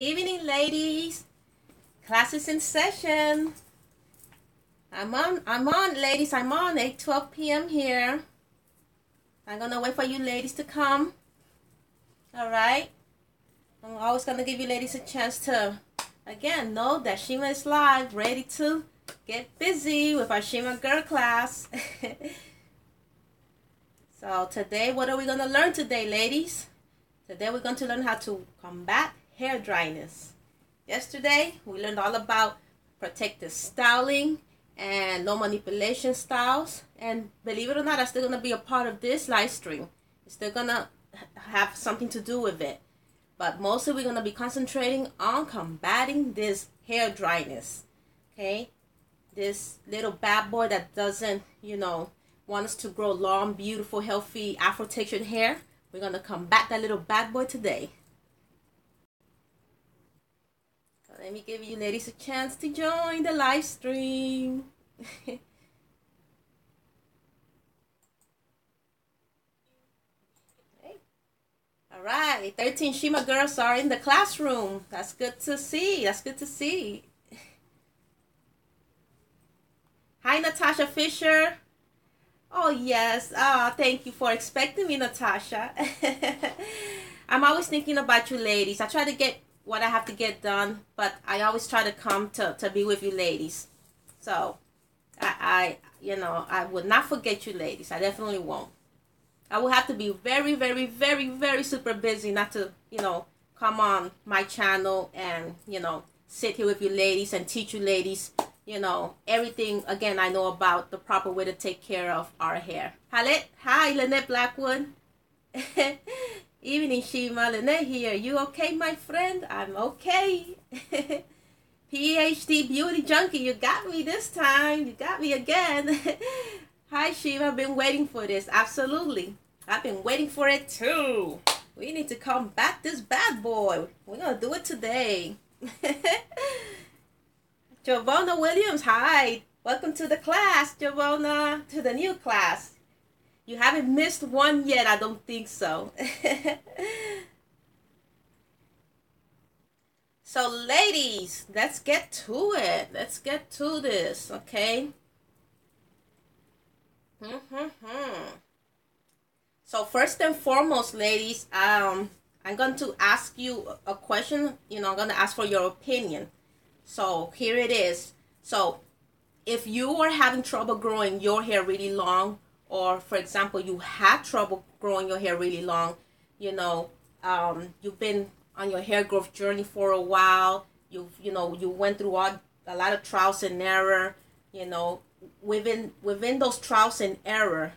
Evening, ladies. Class is in session. I'm on, ladies. I'm on 8:12 p.m. here. I'm gonna wait for you ladies to come. All right. I'm always gonna give you ladies a chance to, again, know that Shima is live, ready to get busy with our Shima girl class. So today, what are we gonna learn today, ladies? Today we're going to learn how to combat hair dryness. Yesterday, we learned all about protective styling and no manipulation styles. And believe it or not, that's still going to be a part of this live stream. It's still going to have something to do with it. But mostly we're going to be concentrating on combating this hair dryness. Okay? This little bad boy that doesn't, want us to grow long, beautiful, healthy, Afro-textured hair. We're going to combat that little bad boy today. So let me give you ladies a chance to join the live stream. Okay. All right, 13 Shima girls are in the classroom. That's good to see. That's good to see. Hi, Natasha Fisher. Oh, yes. Thank you for expecting me, Natasha. I'm always thinking about you ladies. I try to get what I have to get done, but I always try to come to be with you ladies. So, I would not forget you ladies. I definitely won't. I will have to be very, very, very, very super busy not to, come on my channel and, sit here with you ladies and teach you ladies everything, again, I know about the proper way to take care of our hair. Hi, Lynette Blackwood. Evening, Shima. Lynette here. You okay, my friend? I'm okay. PhD Beauty Junkie, you got me this time. You got me again. Hi, Shima. I've been waiting for this. Absolutely. I've been waiting for it, too. We need to combat this bad boy. We're going to do it today. Giovanna Williams, hi. Welcome to the class, Giovanna, to the new class. You haven't missed one yet, I don't think so. So, ladies, let's get to it. Let's get to this, okay? So, first and foremost, ladies, I'm going to ask you a question. I'm going to ask for your opinion. So here it is. So if you are having trouble growing your hair really long, or for example, you had trouble growing your hair really long, you've been on your hair growth journey for a while, you went through a lot of trials and error, within those trials and error,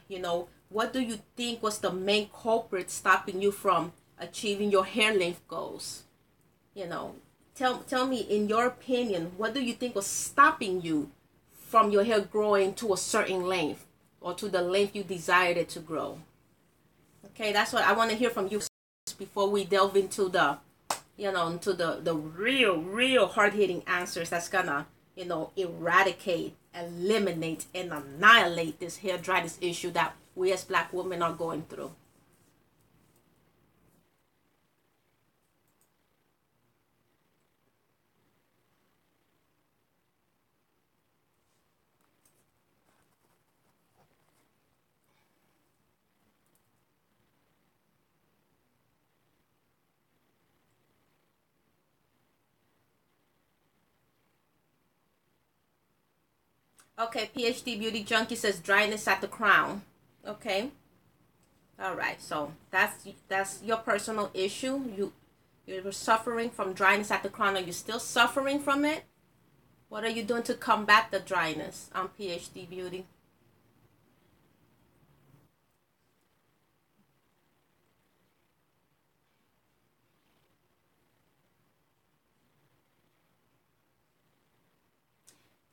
what do you think was the main culprit stopping you from achieving your hair length goals? Tell me, in your opinion, what do you think was stopping you from your hair growing to a certain length or to the length you desired it to grow? Okay, that's what I want to hear from you before we delve into the, into the real hard-hitting answers that's gonna, eradicate, eliminate, and annihilate this hair dryness issue that we as Black women are going through. Okay, PhD Beauty Junkie says dryness at the crown. Okay. All right. So that's your personal issue. You're suffering from dryness at the crown. Are you still suffering from it? What are you doing to combat the dryness on PhD Beauty?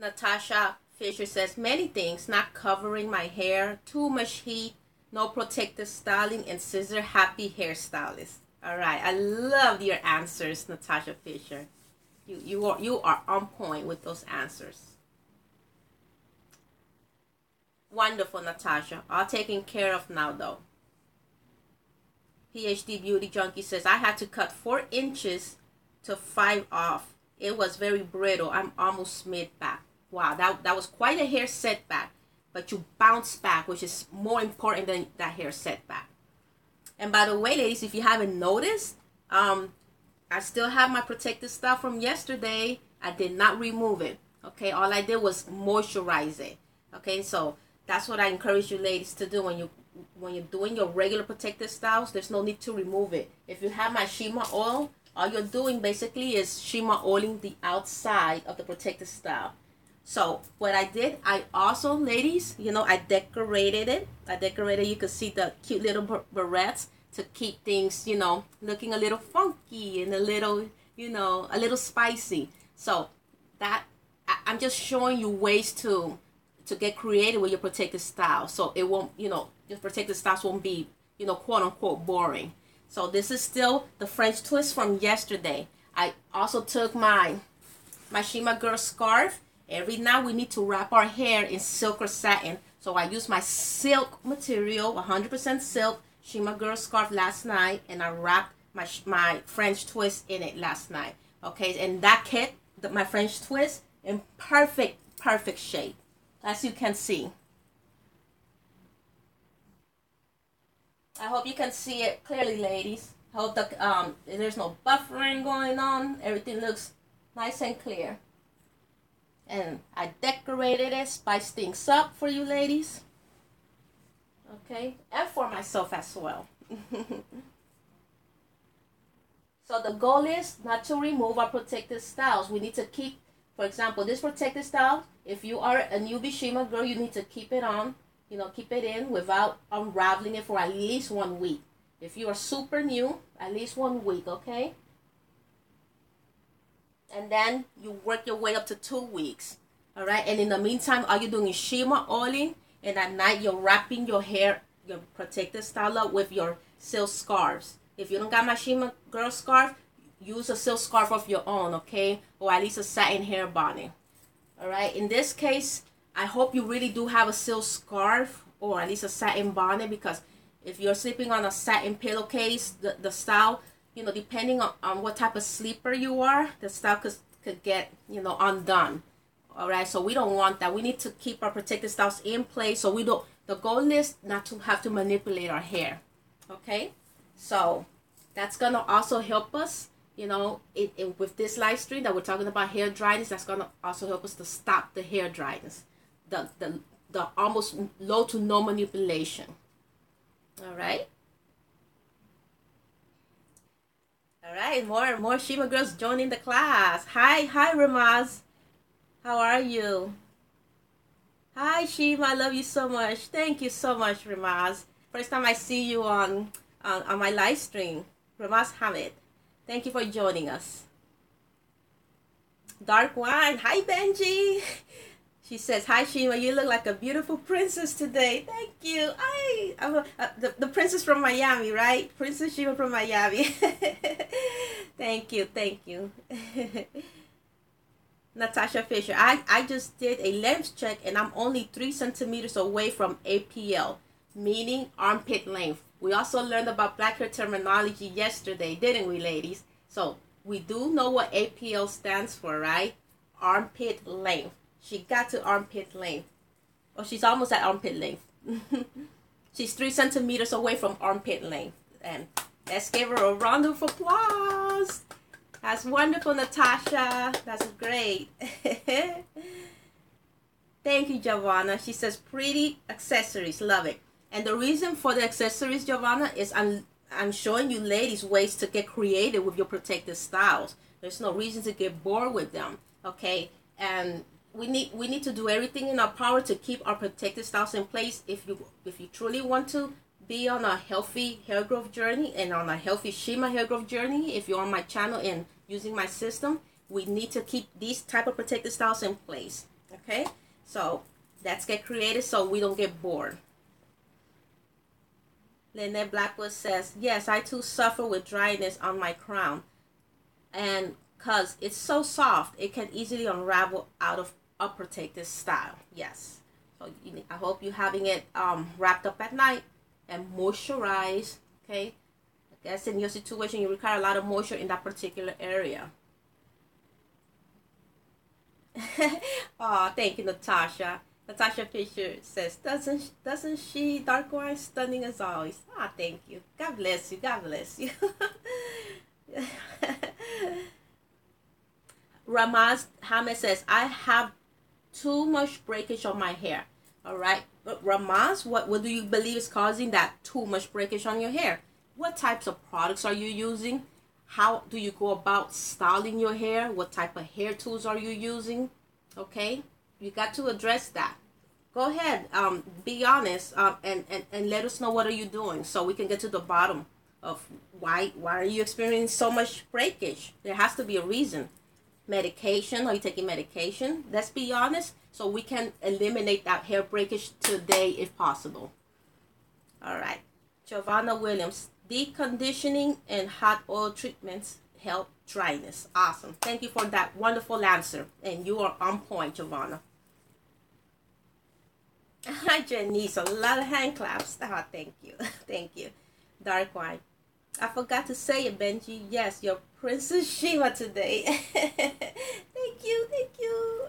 Natasha Fisher says many things: not covering my hair, too much heat, no protective styling, and scissor happy hairstylist. All right, I love your answers, Natasha Fisher. You are on point with those answers. Wonderful, Natasha. All taken care of now, though. PhD Beauty Junkie says I had to cut 4 inches to 5 off. It was very brittle. I'm almost mid back. Wow, that was quite a hair setback, but you bounce back, which is more important than that hair setback. And by the way, ladies, if you haven't noticed, I still have my protective stuff from yesterday. I did not remove it. Okay, all I did was moisturize it. Okay, so that's what I encourage you ladies to do when you're doing your regular protective styles. There's no need to remove it. If you have my Shima oil, all you're doing basically is Shima oiling the outside of the protective style. So what I did, I also, ladies, you know, I decorated it. You could see the cute little barrettes to keep things, you know, looking a little funky and a little, you know, a little spicy. So that I'm just showing you ways to get creative with your protective style, so it won't, you know, your protective styles won't be, you know, quote unquote boring. So this is still the French twist from yesterday. I also took my Shima girl scarf. Every night we need to wrap our hair in silk or satin, so I used my silk material, 100% silk Shima girl scarf last night, and I wrapped my French twist in it last night. Okay, and that kept my French twist in perfect shape, as you can see. I hope you can see it clearly, ladies. I hope that there's no buffering going on. Everything looks nice and clear. And I decorated it, spiced things up for you ladies. Okay, and for myself as well. So the goal is not to remove our protective styles. We need to keep, for example, this protective style, if you are a newbie Shima girl, you need to keep it on, you know, keep it in without unraveling it for at least 1 week. If you are super new, at least 1 week, okay? And then you work your way up to 2 weeks, all right? And in the meantime, all you're doing is Shima oiling, and at night you're wrapping your hair, your protective style up with your silk scarves. If you don't got my Shima girl scarf, use a silk scarf of your own, okay? Or at least a satin hair bonnet. All right, in this case, I hope you really do have a silk scarf or at least a satin bonnet, because if you're sleeping on a satin pillowcase, the style, you know, depending on what type of sleeper you are, the style could get, you know, undone. All right, so we don't want that. We need to keep our protective styles in place, so we don't, the goal is not to have to manipulate our hair, okay? So that's gonna also help us, you know, with this live stream that we're talking about hair dryness. That's gonna also help us to stop the hair dryness, the almost low to no manipulation. All right. All right, more Shima girls joining the class. Hi Ramaz, how are you? Hi Shima, I love you so much. Thank you so much, Ramaz. First time I see you on my live stream. Ramaz Hamid, thank you for joining us. Dark Wine, hi Benji. She says, hi Shima, you look like a beautiful princess today. Thank you. I'm the princess from Miami, right? Princess Shima from Miami. Thank you. Natasha Fisher, I just did a length check and I'm only 3 centimeters away from APL, meaning armpit length. We also learned about black hair terminology yesterday, didn't we, ladies? So we do know what APL stands for, right? Armpit length. She got to armpit length. Oh, she's almost at armpit length. She's 3 centimeters away from armpit length. And let's give her a round of applause. That's wonderful, Natasha. That's great. Thank you, Giovanna. She says, pretty accessories. Love it. And the reason for the accessories, Giovanna, is I'm showing you ladies ways to get creative with your protective styles. There's no reason to get bored with them, okay? And we need to do everything in our power to keep our protective styles in place. If you truly want to be on a healthy hair growth journey and on a healthy Shima hair growth journey, if you're on my channel and using my system, we need to keep these type of protective styles in place, okay? So let's get creative so we don't get bored. Lynette Blackwood says, yes, I too suffer with dryness on my crown, and because it's so soft, it can easily unravel out of a protective style. Yes. So I hope you're having it wrapped up at night and moisturized, okay? I guess in your situation, you require a lot of moisture in that particular area. Oh, thank you, Natasha. Natasha Fisher says, doesn't she dark wine stunning as always? Ah, thank you. God bless you. God bless you. Ramaz Hamed says, I have too much breakage on my hair. All right. But Ramaz, what do you believe is causing that too much breakage on your hair? What types of products are you using? How do you go about styling your hair? What type of hair tools are you using? Okay. You got to address that. Go ahead. Be honest. And let us know what are you doing so we can get to the bottom of why are you experiencing so much breakage? There has to be a reason. Medication, are you taking medication? Let's be honest, so we can eliminate that hair breakage today if possible. All right. Giovanna Williams, deconditioning and hot oil treatments help dryness. Awesome. Thank you for that wonderful answer. And you are on point, Giovanna. Hi, Janice. A lot of hand claps. Oh, thank you. Thank you. Dark wine. I forgot to say it, Benji. Yes, your Princess Shima today. Thank you, thank you.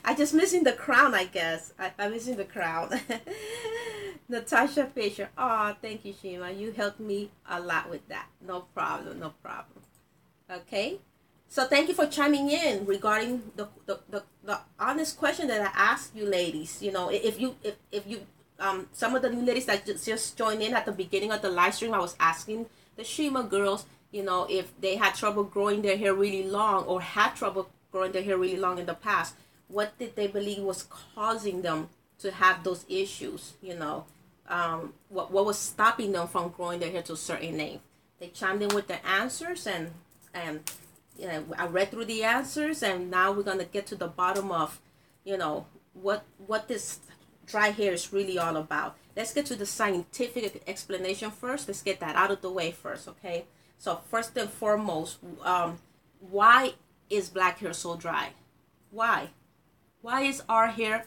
I just missing the crown, I guess. I'm missing the crown. Natasha Fisher. Oh, thank you, Shima. You helped me a lot with that. No problem, no problem. Okay. So thank you for chiming in regarding the honest question that I asked you ladies. You know, if you some of the new ladies that just joined in at the beginning of the live stream, I was asking the Shima girls, you know, if they had trouble growing their hair really long or had trouble growing their hair really long in the past, what did they believe was causing them to have those issues, you know? What was stopping them from growing their hair to a certain length? They chimed in with the answers, and you know, I read through the answers, and now we're going to get to the bottom of, you know, what this dry hair is really all about. Let's get to the scientific explanation first. Let's get that out of the way first, okay? So first and foremost, why is black hair so dry? Why? Why is our hair,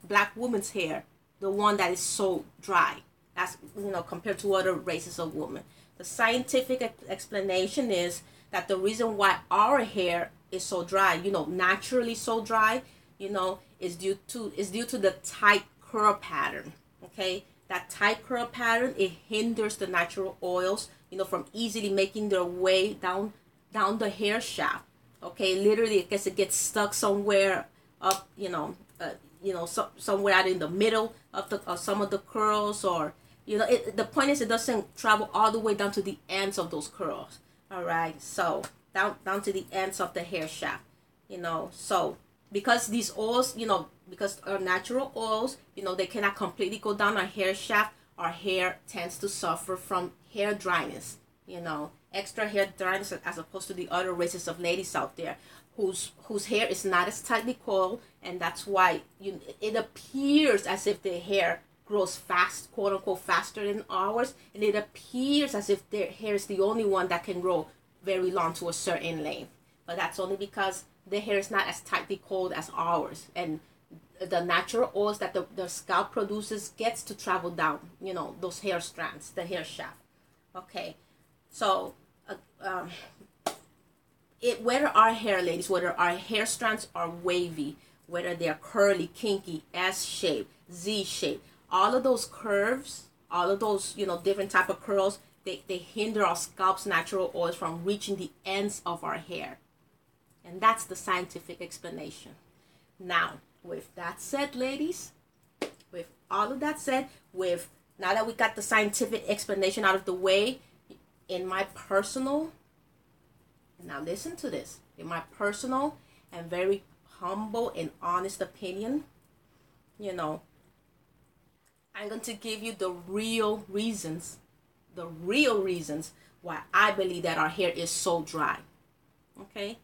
black woman's hair, the one that is so dry? That's, you know, compared to other races of women. The scientific explanation is that the reason why our hair is so dry, you know, naturally so dry, you know, is due to the tight curl pattern. Okay, that tight curl pattern, it hinders the natural oils, you know, from easily making their way down the hair shaft. Okay, literally, I guess it gets stuck somewhere up, somewhere out in the middle of some of the curls, or you know, the point is it doesn't travel all the way down to the ends of those curls. All right, so down to the ends of the hair shaft, you know. So because these oils, you know, because our natural oils, you know, they cannot completely go down our hair shaft, our hair tends to suffer from hair dryness, you know, extra hair dryness, as opposed to the other races of ladies out there whose hair is not as tightly coiled, and that's why it appears as if their hair grows fast, quote unquote, faster than ours, and it appears as if their hair is the only one that can grow very long to a certain length. But that's only because their hair is not as tightly coiled as ours, and the natural oils that the scalp produces gets to travel down, you know, those hair strands, the hair shaft. Okay, so whether our hair, ladies, whether our hair strands are wavy, whether they're curly, kinky, S-shape, Z-shape, all of those curves, all of those, you know, different type of curls, they hinder our scalp's natural oils from reaching the ends of our hair. And that's the scientific explanation. Now, with that said, ladies, with all of that said, now that we got the scientific explanation out of the way, in my personal, now listen to this, in my personal and very humble and honest opinion, you know, I'm going to give you the real reasons why I believe that our hair is so dry. Okay,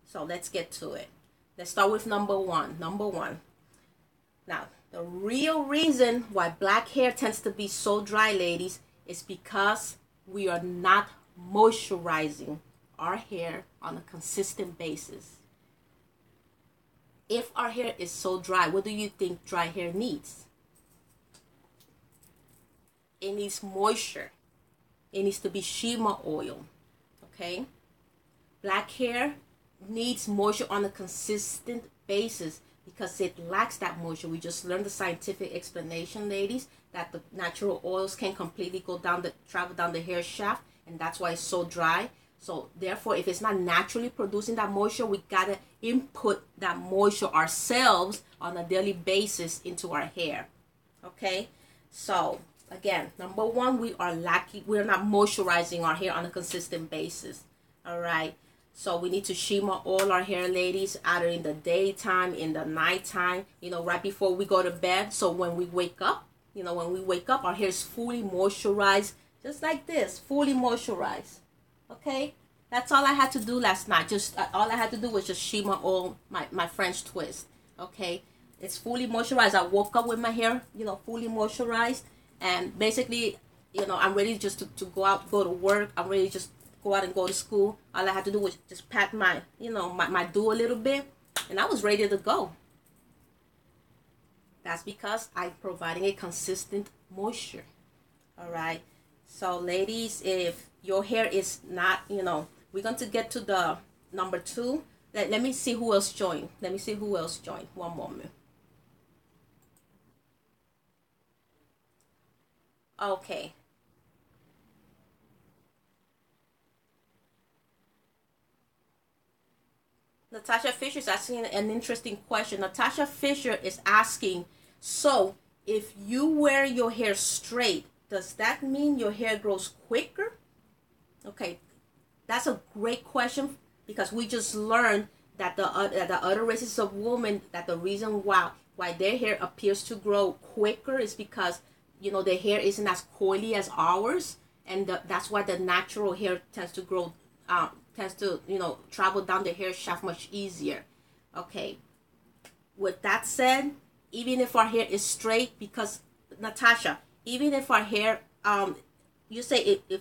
so let's get to it. Let's start with number one. Now, the real reason why black hair tends to be so dry, ladies, is because we are not moisturizing our hair on a consistent basis. If our hair is so dry, what do you think dry hair needs? It needs moisture. It needs to be Shima oil. Okay? Black hair needs moisture on a consistent basis because it lacks that moisture. We just learned the scientific explanation, ladies, that the natural oils can completely travel down the hair shaft, and that's why it's so dry. So therefore, if it's not naturally producing that moisture, we gotta input that moisture ourselves on a daily basis into our hair. Okay, so again, number one, we're not moisturizing our hair on a consistent basis. All right, so we need to shima all our hair, ladies, either in the daytime, in the nighttime, right before we go to bed. So when we wake up, our hair is fully moisturized, just like this, fully moisturized. Okay, that's all I had to do last night. All I had to do was just shima all my French twist. Okay, it's fully moisturized. I woke up with my hair, fully moisturized, and basically, I'm ready just to go out, go to work. I'm ready to just go out and go to school. All I had to do was just pat my do a little bit, and I was ready to go. That's because I'm providing a consistent moisture. All right. So ladies, if your hair is not, we're going to get to the number 2. Let me see who else joined. One moment. Okay. Natasha Fisher is asking an interesting question. Natasha Fisher is asking, so if you wear your hair straight, does that mean your hair grows quicker? Okay, that's a great question, because we just learned that the other races of women, that the reason why their hair appears to grow quicker is because their hair isn't as coily as ours, and that's why the natural hair tends to grow travel down the hair shaft much easier. Okay, with that said, even if our hair is straight, because Natasha, even if our hair you say if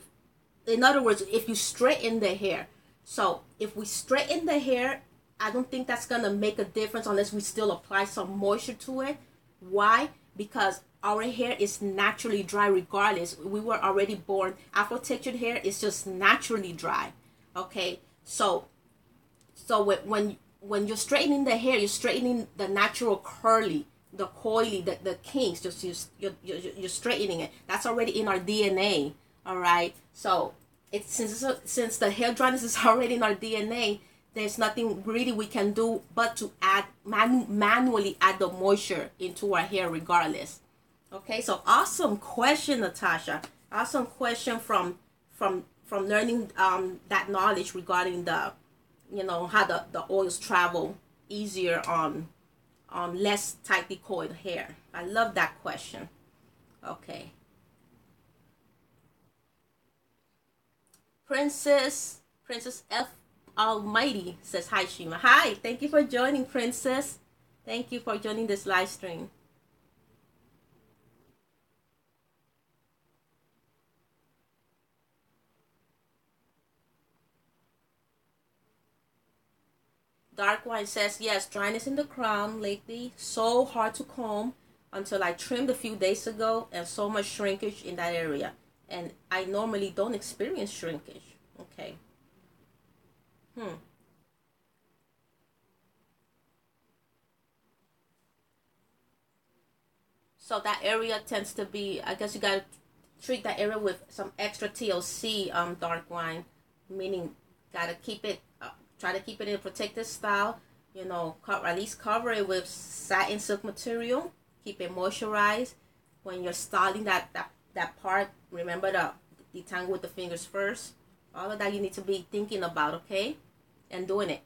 in other words, if you straighten the hair, so if we straighten the hair, I don't think that's gonna make a difference unless we still apply some moisture to it. Why? Because our hair is naturally dry regardless. We were already born. Afro textured hair is just naturally dry. Okay, so when you're straightening the hair, you're straightening the natural curly, the coily, the kinks. You're straightening it. That's already in our DNA. All right. So since the hair dryness is already in our DNA, there's nothing really we can do but to add manually add the moisture into our hair regardless. Okay. So awesome question, Natasha. Awesome question from learning that knowledge regarding the how the oils travel easier on less tightly coiled hair. I love that question. Okay. Princess F Almighty says hi, Shima. Hi, thank you for joining, Princess. Thank you for joining this live stream. Dark Wine says, yes, dryness in the crown lately. So hard to comb until I trimmed a few days ago, and so much shrinkage in that area. And I normally don't experience shrinkage. Okay. So that area tends to be, I guess you got to treat that area with some extra TLC, Dark Wine. Meaning, got to keep it, try to keep it in a protected style. At least cover it with satin silk material. Keep it moisturized. When you're styling that part, remember to detangle with the fingers first. All of that you need to be thinking about, okay? And doing it.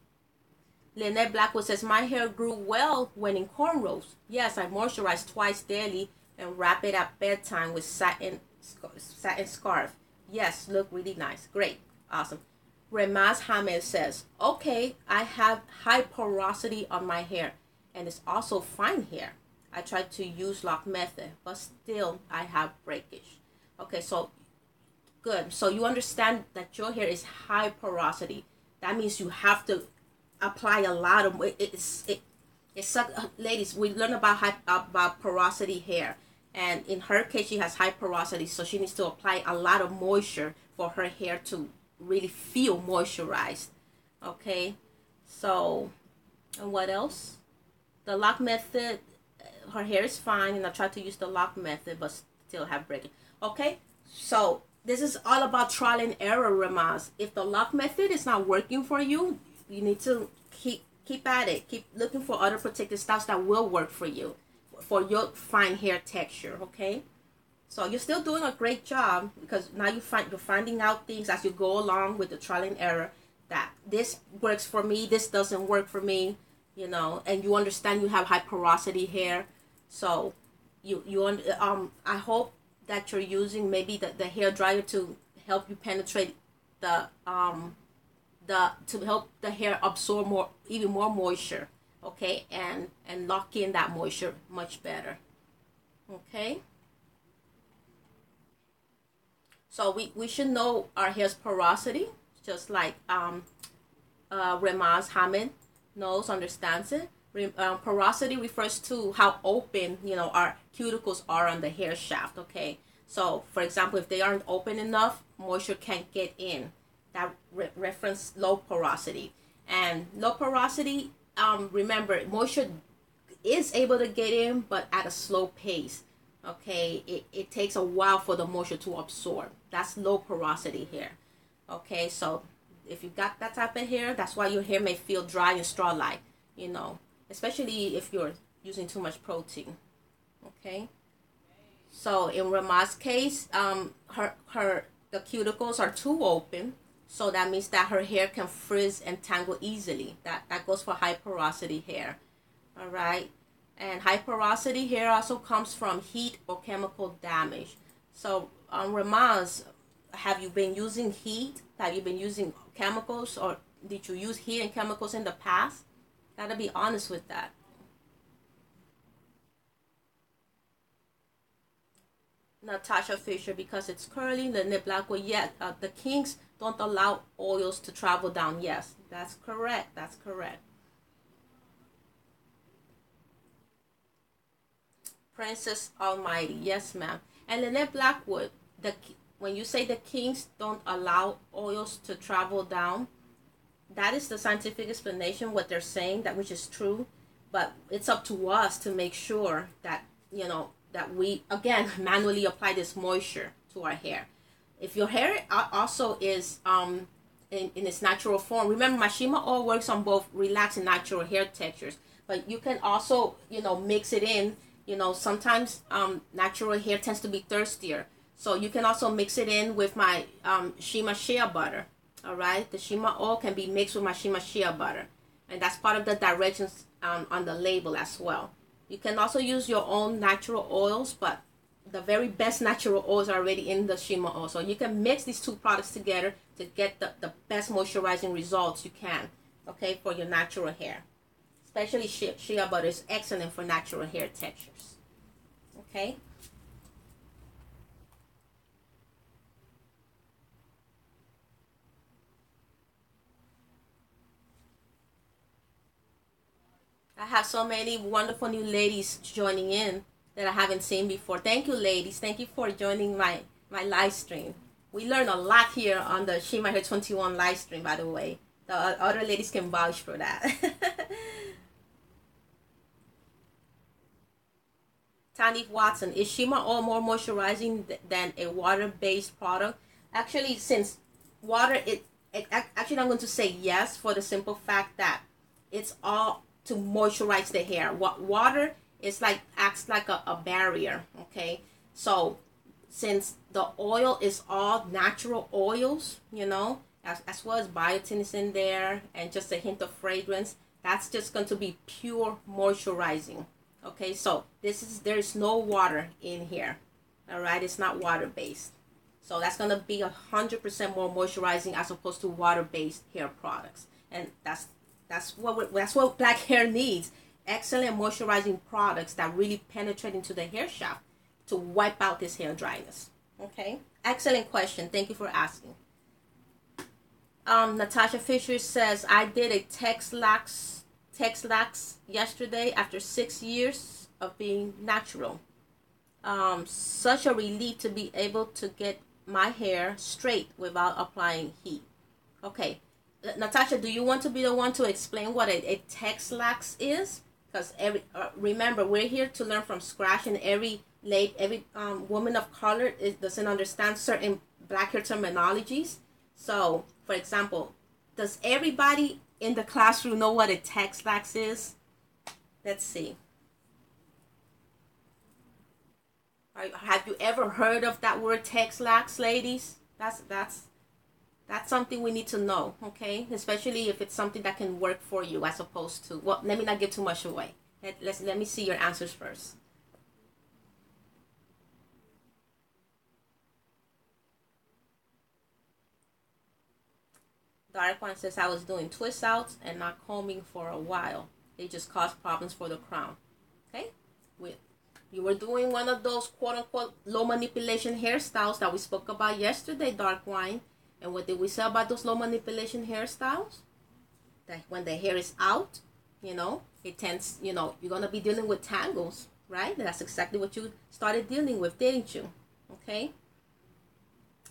Lynette Blackwood says, my hair grew well when in cornrows. Yes, I moisturize twice daily and wrap it at bedtime with satin scarf. Yes, look really nice. Great. Awesome. Remaz Hamed says, okay, I have high porosity on my hair, and it's also fine hair. I tried to use lock method, but still I have breakage. Okay, so good. So you understand that your hair is high porosity. That means you have to apply a lot of ladies, we learn about porosity hair, and in her case she has high porosity, so she needs to apply a lot of moisture for her hair to really feel moisturized. Okay, So, and what else? The lock method, her hair is fine, and I tried to use the lock method, but still have breaking. Okay, so this is all about trial and error, Ramaz. If the lock method is not working for you, you need to keep at it. Keep looking for other protective styles that will work for you, for your fine hair texture. Okay, so you're still doing a great job, because now you're finding out things as you go along with the trial and error, that this works for me, this doesn't work for me, you know, and you understand you have high porosity hair. So I hope that you're using maybe the hair dryer to help you penetrate the to help the hair absorb even more moisture, okay, and lock in that moisture much better. Okay, so we should know our hair's porosity, just like Ramaz Hamid understands it. Porosity refers to how open, you know, our cuticles are on the hair shaft. Okay, so for example, if they aren't open enough, moisture can't get in. That reference low porosity. And low porosity, remember, moisture is able to get in, but at a slow pace. Okay, it takes a while for the moisture to absorb. That's low porosity hair. Okay, so if you got that type of hair, that's why your hair may feel dry and straw-like, you know, especially if you're using too much protein. Okay, so in Rama's case, the cuticles are too open, so that means that her hair can frizz and tangle easily. That goes for high porosity hair. All right, and high porosity hair also comes from heat or chemical damage. So Ramaz, have you been using heat? Have you been using chemicals, or did you use heat and chemicals in the past? Gotta be honest with that. Natasha Fisher, because it's curly, Lynette Blackwell, yeah, the Kings don't allow oils to travel down. Yes, that's correct. That's correct. Princess Almighty, yes, ma'am. And Lynette Blackwood, when you say the Kings don't allow oils to travel down, that is the scientific explanation, what they're saying, that which is true. But it's up to us to make sure that, you know, that we again manually apply this moisture to our hair. If your hair also is in its natural form, remember my Shima oil works on both relaxed and natural hair textures, but you can also, you know, mix it in. You know, sometimes natural hair tends to be thirstier, so you can also mix it in with my Shima shea butter. All right, the Shima oil can be mixed with my Shima shea butter, and that's part of the directions on the label as well. You can also use your own natural oils, but the very best natural oils are already in the Shima oil. So you can mix these two products together to get the best moisturizing results you can, okay, for your natural hair. Especially shea butter is excellent for natural hair textures, okay? I have so many wonderful new ladies joining in that I haven't seen before. Thank you, ladies. Thank you for joining my live stream. We learn a lot here on the Shima Hair 21 live stream, by the way. The other ladies can vouch for that. Tani Watson, is Shima oil more moisturizing than a water-based product? Actually, since water, actually I'm going to say yes, for the simple fact that it's all to moisturize the hair. What water is like, acts like a barrier. Okay, so since the oil is all natural oils, you know, as well as biotin is in there and just a hint of fragrance, that's just going to be pure moisturizing. Okay, so there is no water in here. All right, it's not water based, so that's going to be 100% more moisturizing as opposed to water based hair products. And that's what black hair needs: excellent moisturizing products that really penetrate into the hair shaft to wipe out this hair dryness. Okay, excellent question. Thank you for asking. Natasha Fisher says, I did a Texlax yesterday after 6 years of being natural. Such a relief to be able to get my hair straight without applying heat. Okay, Natasha, do you want to be the one to explain what a text lax is? Because remember, we're here to learn from scratch, and every woman of color doesn't understand certain black hair terminologies. So, for example, does everybody in the classroom know what a text lax is? Let's see. Have you ever heard of that word text lax, ladies? That's something we need to know, okay? Especially if it's something that can work for you as opposed to, well, let me not give too much away. Let me see your answers first. Dark one says, I was doing twist outs and not combing for a while. They just caused problems for the crown. Okay? You were doing one of those quote-unquote low manipulation hairstyles that we spoke about yesterday, dark wine. And what did we say about those low manipulation hairstyles? That when the hair is out, it tends, you're going to be dealing with tangles, right? That's exactly what you started dealing with, didn't you? Okay?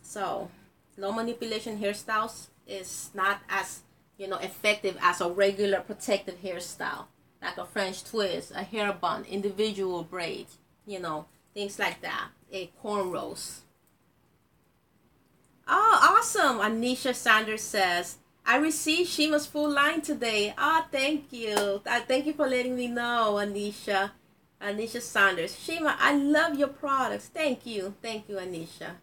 So, low manipulation hairstyles is not as, effective as a regular protective hairstyle. Like a French twist, a hair bun, individual braids, things like that. Cornrows. Oh, awesome. Anisha Sanders says, I received Shima's full line today. Oh, thank you. Thank you for letting me know, Anisha. Anisha Sanders. Shima, I love your products. Thank you. Thank you, Anisha.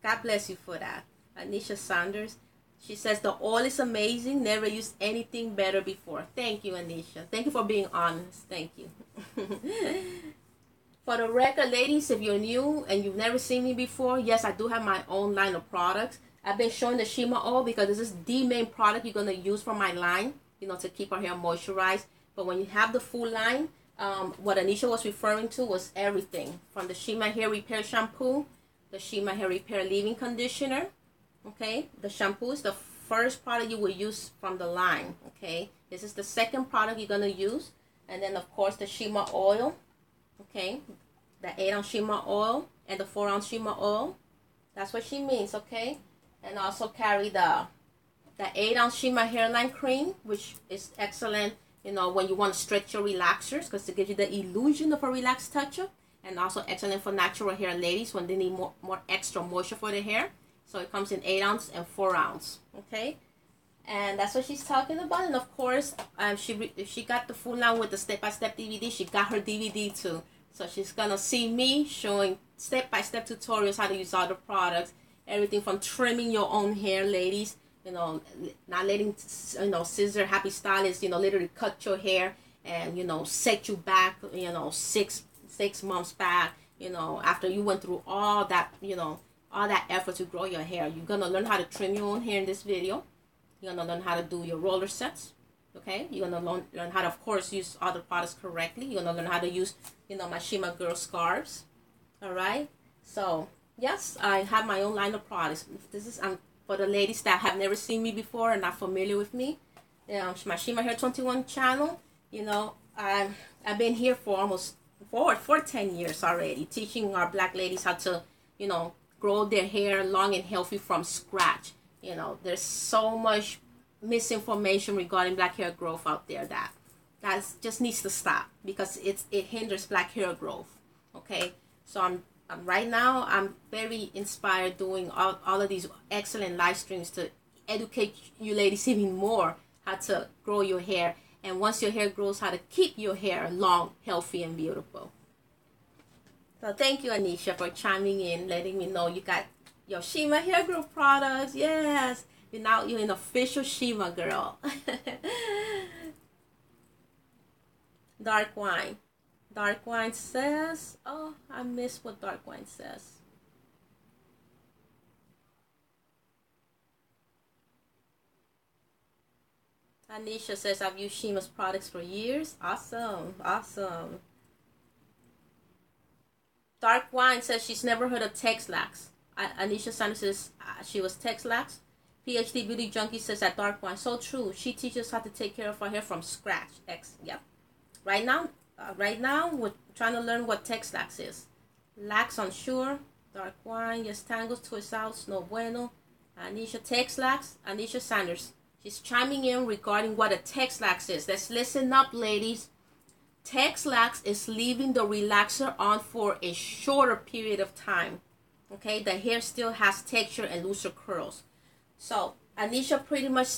God bless you for that. Anisha Sanders. She says, the oil is amazing. Never used anything better before. Thank you, Anisha. Thank you for being honest. Thank you. For the record, ladies, if you're new and you've never seen me before, yes, I do have my own line of products. I've been showing the Shima oil because this is the main product you're going to use from my line, to keep our hair moisturized. But when you have the full line, what Anisha was referring to was everything. From the Shima Hair Repair Shampoo, the Shima Hair Repair Leave-In Conditioner. Okay, the shampoo is the first product you will use from the line. Okay, this is the second product you're going to use. And then, of course, the Shima oil. Okay, the 8-ounce Shima oil and the 4-ounce Shima oil. That's what she means, okay? And also carry the 8-ounce Shima hairline cream, which is excellent, when you want to stretch your relaxers, because it gives you the illusion of a relaxed touch-up. And also excellent for natural hair ladies when they need more extra moisture for their hair. So it comes in 8-ounce and 4-ounce, okay? And that's what she's talking about. And of course, she got the full line with the step-by-step DVD. She got her DVD too. So she's going to see me showing step-by-step tutorials how to use all the products. Everything from trimming your own hair, ladies. Not letting, scissor happy stylists, literally cut your hair and, set you back, 6 months back, after you went through all that, all that effort to grow your hair. You're going to learn how to trim your own hair in this video. You're going to learn how to do your roller sets, okay? You're going to learn how to, of course, use other products correctly. You're going to learn how to use, my Shima Girl scarves, all right? So, yes, I have my own line of products. This is for the ladies that have never seen me before and not familiar with me. My Shima Hair 21 channel, I've been here for almost for 10 years already, teaching our black ladies how to, grow their hair long and healthy from scratch. There's so much misinformation regarding black hair growth out there that just needs to stop, because it hinders black hair growth. Okay, so I'm right now I'm very inspired doing all of these excellent live streams to educate you ladies even more how to grow your hair, and once your hair grows, how to keep your hair long, healthy, and beautiful. So thank you, Anisha, for chiming in, letting me know you got your Shima hair growth products. Yes, you're an official Shima girl. Dark wine. Dark wine says, oh, I missed what dark wine says. Anisha says, I've used Shima's products for years. Awesome, awesome. Dark wine says she's never heard of Texlax. Anisha Sanders says she was Texlax. PhD Beauty Junkie says that dark wine. So true. She teaches how to take care of her hair from scratch. Yep. Right now, we're trying to learn what Texlax is. Lax unsure. Dark wine. Yes, tangles, twist outs. No bueno. Anisha Texlax. Anisha Sanders. She's chiming in regarding what a Texlax is. Let's listen up, ladies. Texlax is leaving the relaxer on for a shorter period of time. Okay, the hair still has texture and looser curls. So Anisha pretty much,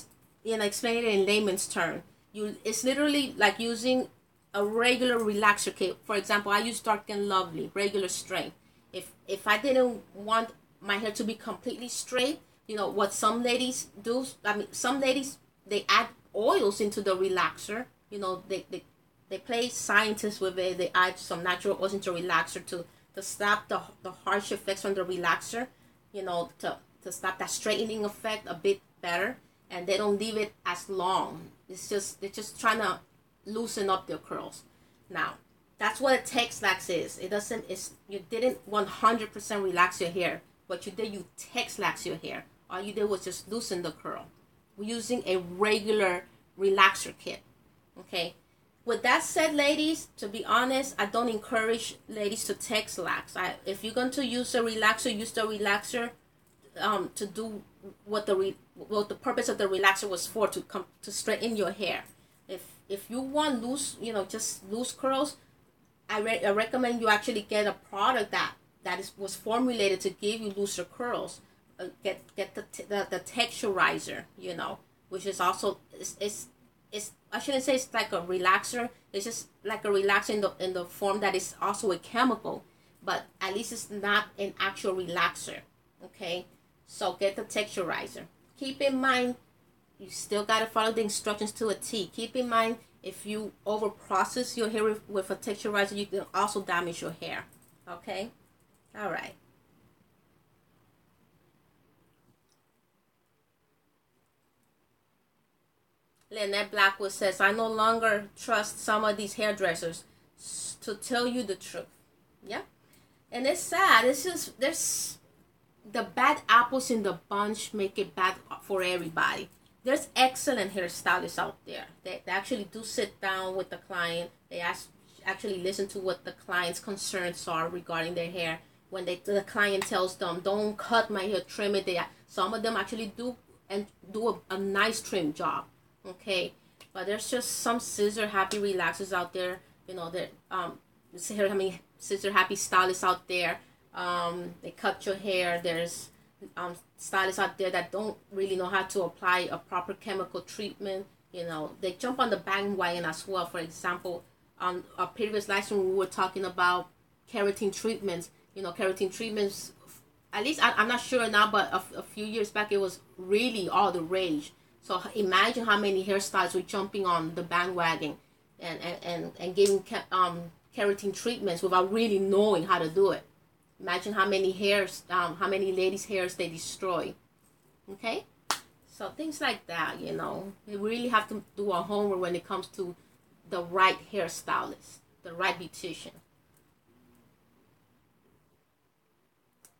explained it in layman's term. It's literally like using a regular relaxer kit. For example, I use Dark and Lovely, regular strength. If I didn't want my hair to be completely straight, what some ladies do, some ladies, they add oils into the relaxer. They play scientists with it. They add some natural oils into relaxer to stop the harsh effects from the relaxer, to stop that straightening effect a bit better. And they don't leave it as long. They're just trying to loosen up their curls. Now, that's what a Texlax is. You didn't 100% relax your hair. What you did, you Texlax your hair. All you did was just loosen the curl. We're using a regular relaxer kit. Okay. With that said, ladies, to be honest, I don't encourage ladies to Texlax. If you're going to use a relaxer, use the relaxer to do what the purpose of the relaxer was for, to straighten your hair. If you want loose, just loose curls, I recommend you actually get a product that was formulated to give you looser curls. Get the texturizer, which is also it's I shouldn't say it's like a relaxer. It's just like a relaxer in the form that is also a chemical, but at least it's not an actual relaxer. Okay, so get the texturizer. Keep in mind, you still got to follow the instructions to a T. Keep in mind, if you over process your hair with a texturizer, you can also damage your hair. Okay, all right. Lynette Blackwood says, I no longer trust some of these hairdressers, to tell you the truth. Yeah. And it's sad. It's just, there's the bad apples in the bunch make it bad for everybody. There's excellent hairstylists out there. They actually do sit down with the client. They actually listen to what the client's concerns are regarding their hair. When the client tells them, don't cut my hair, trim it, some of them actually do a nice trim job. Okay, but there's just some scissor happy relaxers out there. Scissor happy stylists out there. They cut your hair. There's stylists out there that don't really know how to apply a proper chemical treatment. They jump on the bandwagon as well. For example, on a previous lesson, we were talking about keratin treatments. Keratin treatments, at least I'm not sure now, but a few years back, it was really all the rage. So imagine how many hairstyles were jumping on the bandwagon and giving keratin treatments without really knowing how to do it. Imagine how many ladies' hairs they destroy. Okay? So things like that, We really have to do our homework when it comes to the right hairstylist, the right beautician.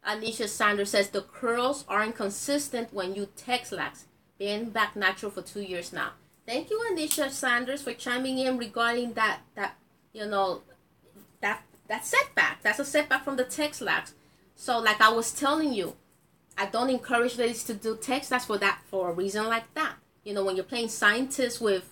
Anisha Sanders says, the curls aren't consistent when you Texlax. Been back natural for 2 years now. Thank you, Anisha Sanders, for chiming in regarding that setback. That's a setback from the Texlax. So like I was telling you, I don't encourage ladies to do Texlax for a reason like that. When you're playing scientist with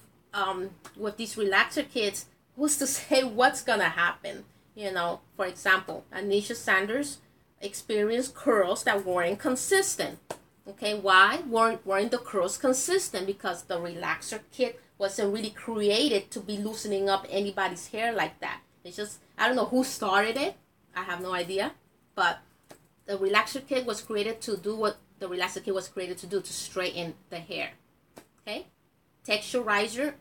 these relaxer kits, who's to say what's gonna happen? For example, Anisha Sanders experienced curls that weren't consistent. Okay, why weren't the curls consistent? Because the relaxer kit wasn't really created to be loosening up anybody's hair like that. It's just, I don't know who started it. I have no idea. But the relaxer kit was created to do what the relaxer kit was created to do, to straighten the hair. Okay? Texturizer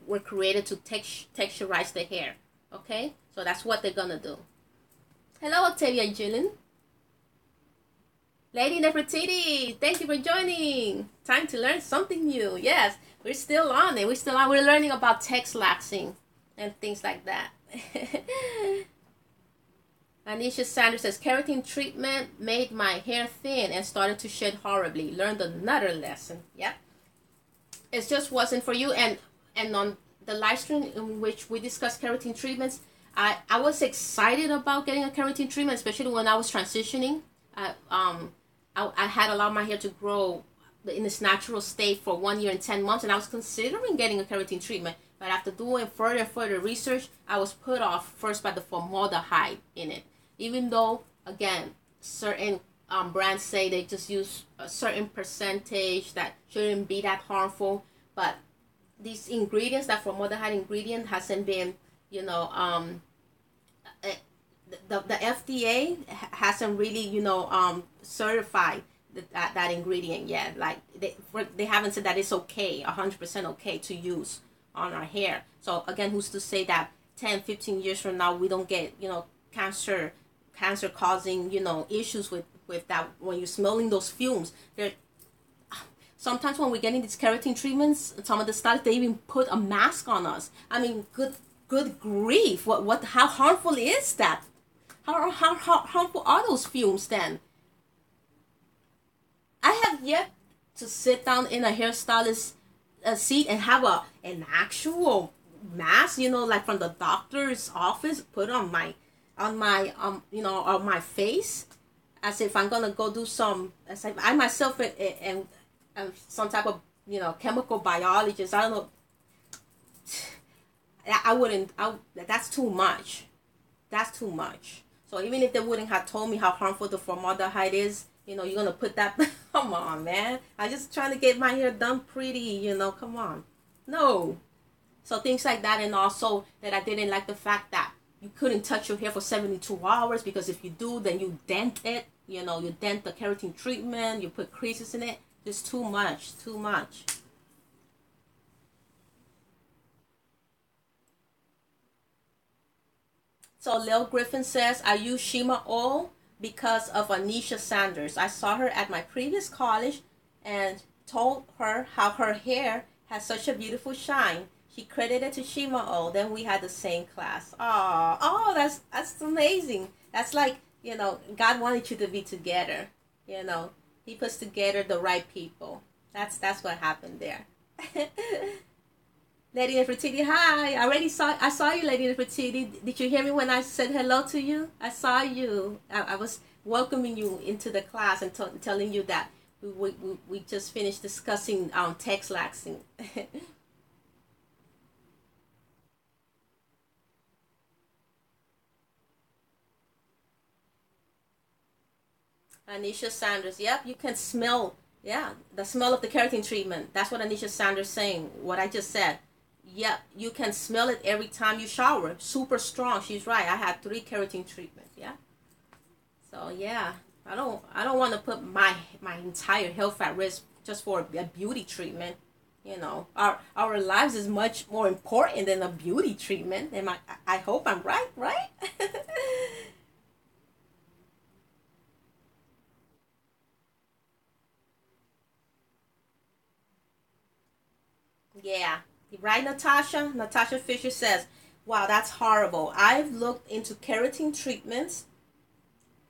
were created to texturize the hair. Okay? So that's what they're gonna do. Hello, Octavia and Jillian. Lady Nefertiti, thank you for joining. Time to learn something new. Yes, we're still on it. We're learning about Texlaxing and things like that. Anisha Sanders says, keratin treatment made my hair thin and started to shed horribly. Learned another lesson. Yep. It just wasn't for you. And on the live stream in which we discussed keratin treatments, I was excited about getting a keratin treatment, especially when I was transitioning. I had allowed my hair to grow in its natural state for 1 year and 10 months, and I was considering getting a keratin treatment. But after doing further research, I was put off first by the formaldehyde in it. Even though, again, certain brands say they just use a certain percentage that shouldn't be that harmful, but these ingredients, that formaldehyde ingredient, hasn't been, you know, the FDA hasn't really, you know, certified that ingredient yet. Like they haven't said that it's okay, 100% okay to use on our hair. So again, who's to say that 10-15 years from now we don't get, you know, cancer causing, you know, issues with that when you're smelling those fumes. They're sometimes when we're getting these keratin treatments, some of the stylists, they even put a mask on us. I mean, good grief, how harmful is that? How harmful are those fumes then? I have yet to sit down in a hairstylist seat and have an actual mask, you know, like from the doctor's office, put on my you know, on my face, as if I'm gonna go do some, as if I myself am some type of, you know, chemical biologist. I don't know. I wouldn't. That's too much. That's too much. So even if they wouldn't have told me how harmful the formaldehyde is, you know, you're gonna put that. Come on, man. I'm just trying to get my hair done pretty. You know, come on. No. So things like that, and also that I didn't like the fact that you couldn't touch your hair for 72 hours, because if you do, then you dent it. You know, you dent the keratin treatment. You put creases in it. Just too much. Too much. So Lil Griffin says, I use Shima oil because of Anisha Sanders. I saw her at my previous college and told her how her hair has such a beautiful shine. She credited to Shima oil. Then we had the same class. Oh, that's amazing. That's like, you know, God wanted you to be together. You know, He puts together the right people. That's what happened there. Lady Nefertiti, hi. I saw you, Lady Nefertiti. Did you hear me when I said hello to you? I saw you. I was welcoming you into the class and telling you that we just finished discussing text laxing. Anisha Sanders, yep, you can smell, yeah, the smell of the keratin treatment. That's what Anisha Sanders saying, what I just said. Yep, you can smell it every time you shower. Super strong. She's right. I had 3 keratin treatments. Yeah. So yeah, I don't want to put my entire health at risk just for a beauty treatment. You know, our lives is much more important than a beauty treatment. And I hope I'm right, right? Yeah. Right, Natasha? Natasha Fisher says, wow, that's horrible. I've looked into keratin treatments,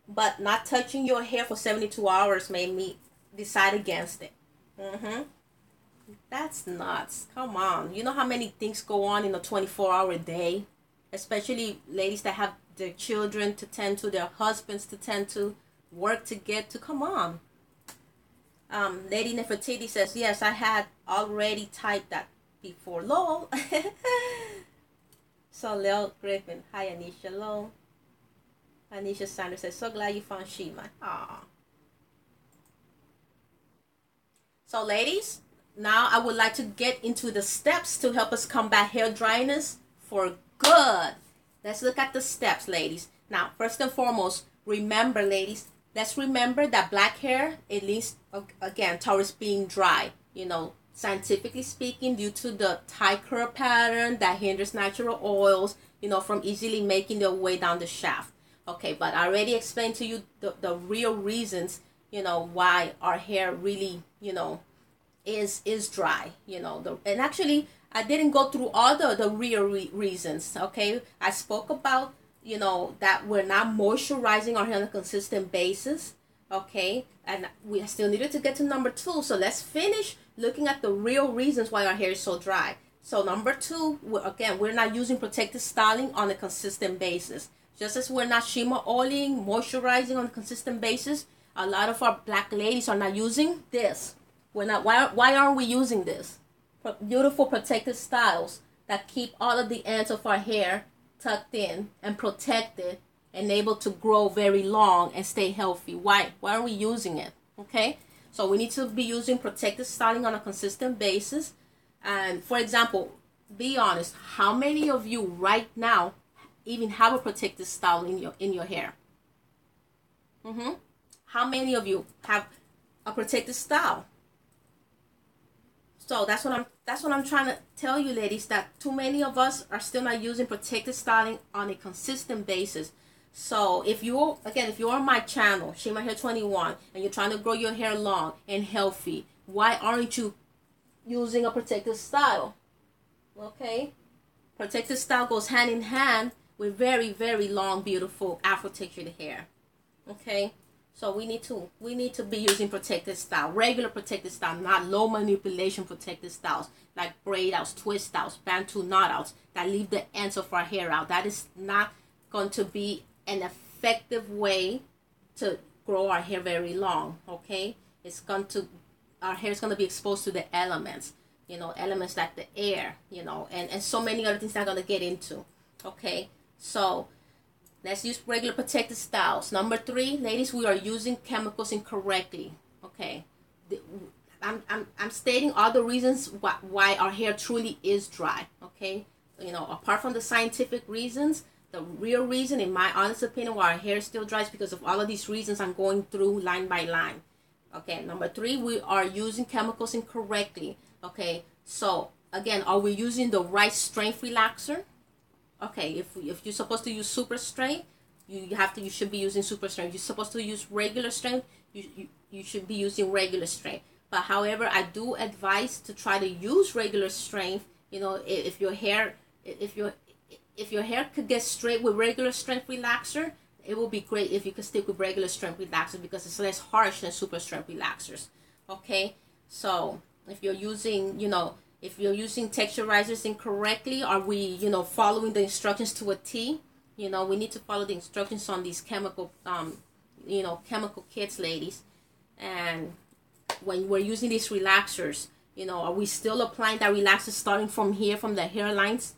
but not touching your hair for 72 hours made me decide against it. That's nuts. Come on. You know how many things go on in a 24-hour day? Especially ladies that have their children to tend to, their husbands to tend to, work to get to. Come on. Lady Nefertiti says, yes, I had already typed that before. Lol. So Lil Griffin, hi Anisha. Lol. Anisha Sanders says, so glad you found Shima. Aww. So ladies, now I would like to get into the steps to help us combat hair dryness for good. Let's look at the steps, ladies. Now, first and foremost, remember, ladies, let's remember that black hair, it leads, again, towards being dry. You know, scientifically speaking, due to the tight curl pattern that hinders natural oils, you know, from easily making their way down the shaft. Okay, but I already explained to you the real reasons, you know, why our hair really, you know, is dry, you know. And actually, I didn't go through all the real reasons, okay? I spoke about, you know, that we're not moisturizing our hair on a consistent basis, okay? And we still needed to get to number 2, so let's finish looking at the real reasons why our hair is so dry. So number 2, we're not using protective styling on a consistent basis. Just as we're not Shima oiling, moisturizing on a consistent basis, a lot of our black ladies are not using this, Why aren't we using this? Beautiful protective styles that keep all of the ends of our hair tucked in and protected and able to grow very long and stay healthy. Why are we using it? Okay, so we need to be using protective styling on a consistent basis. And for example, be honest, how many of you right now even have a protective style in your hair? How many of you have a protective style? So that's what I'm trying to tell you, ladies, that too many of us are still not using protective styling on a consistent basis. So if you're on my channel, Shima Hair 21, and you're trying to grow your hair long and healthy, why aren't you using a protective style? Okay, protective style goes hand in hand with very, very long, beautiful Afro textured hair. Okay, so we need to be using protective style, regular protective style, not low manipulation protective styles like braid outs, twist outs, bantu knot outs that leave the ends of our hair out. That is not going to be an effective way to grow our hair very long. Okay, our hair is going to be exposed to the elements, elements like the air, and so many other things I'm going to get into. Okay, so let's use regular protective styles. Number 3, ladies, we are using chemicals incorrectly. Okay, I'm stating all the reasons why our hair truly is dry. Okay, apart from the scientific reasons, the real reason, in my honest opinion, why our hair is still dry is because of all of these reasons I'm going through line by line. Okay, number 3, we are using chemicals incorrectly. Okay, so again, are we using the right strength relaxer? Okay, if you're supposed to use super strength, you should be using super strength. If you're supposed to use regular strength, you should be using regular strength. But however, I do advise to try to use regular strength. If your hair could get straight with regular strength relaxer, it will be great if you could stick with regular strength relaxer because it's less harsh than super strength relaxers. Okay, so if you're using texturizers incorrectly, are we following the instructions to a T? We need to follow the instructions on these chemical kits, ladies. And when we're using these relaxers, are we still applying that relaxer starting from here, from the hairlines,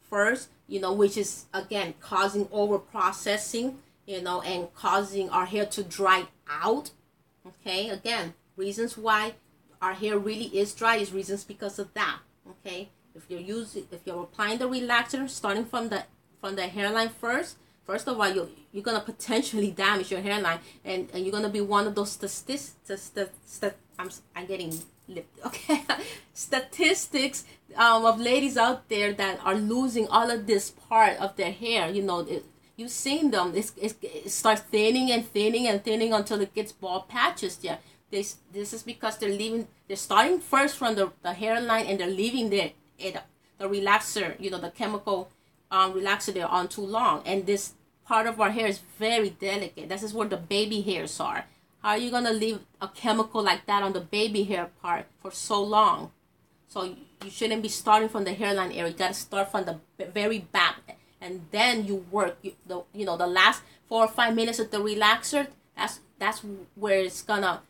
first, which is again causing over processing, and causing our hair to dry out. Okay, again, reasons why our hair really is dry is reasons because of that. Okay, if you're applying the relaxer starting from the hairline first of all, you're gonna potentially damage your hairline, and you're gonna be one of those I'm getting lipped. Okay, statistics of ladies out there that are losing all of this part of their hair. You've seen them. It starts thinning and thinning and thinning until it gets bald patches. Yeah. This is because they're starting first from the hairline, and they're leaving the relaxer, the chemical relaxer there on too long. And this part of our hair is very delicate. This is where the baby hairs are. How are you gonna leave a chemical like that on the baby hair part for so long? So you shouldn't be starting from the hairline area. You gotta start from the very back, and then you work. The last 4 or 5 minutes of the relaxer. That's where it's gonna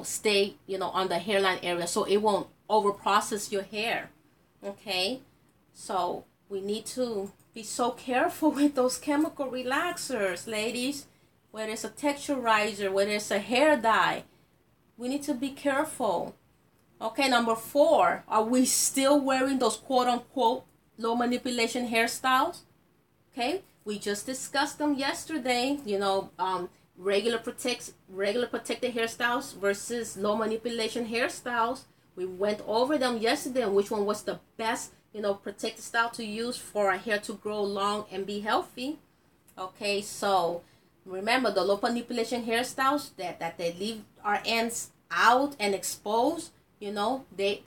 stay, on the hairline area, so it won't over process your hair. Okay, so we need to be so careful with those chemical relaxers, ladies. Whether it's a texturizer, whether it's a hair dye, we need to be careful. Okay, number 4, are we still wearing those quote-unquote low manipulation hairstyles? Okay, we just discussed them yesterday. Regular protected hairstyles versus low manipulation hairstyles. We went over them yesterday, and which one was the best, protected style to use for our hair to grow long and be healthy. Okay, so remember the low manipulation hairstyles that they leave our ends out and exposed. The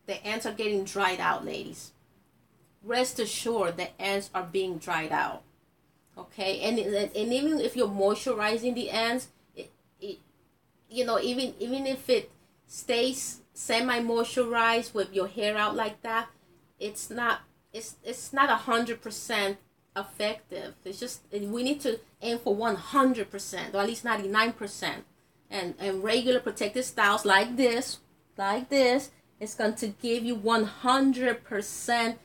ends are getting dried out, ladies. Rest assured, the ends are being dried out. Okay, and even if you're moisturizing the ends, even if it stays semi-moisturized with your hair out like that, it's not 100% effective. It's just we need to aim for 100%, or at least 99%. And regular protective styles like this, it's going to give you 100%,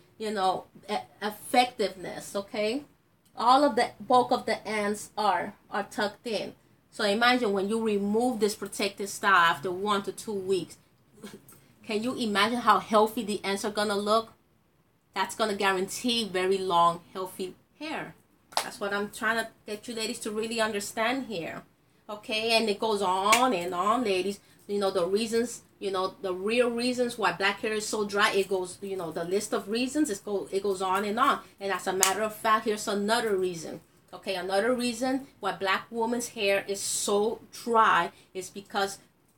effectiveness. Okay, all of the bulk of the ends are tucked in. So imagine when you remove this protective style after 1 to 2 weeks. Can you imagine how healthy the ends are gonna look? That's gonna guarantee very long, healthy hair. That's what I'm trying to get you ladies to really understand here. Okay, and it goes on and on, ladies. The reasons, the real reasons why black hair is so dry. It goes, the list of reasons, it goes on and on. And as a matter of fact, here's another reason. Okay, another reason why black woman's hair is so dry is because,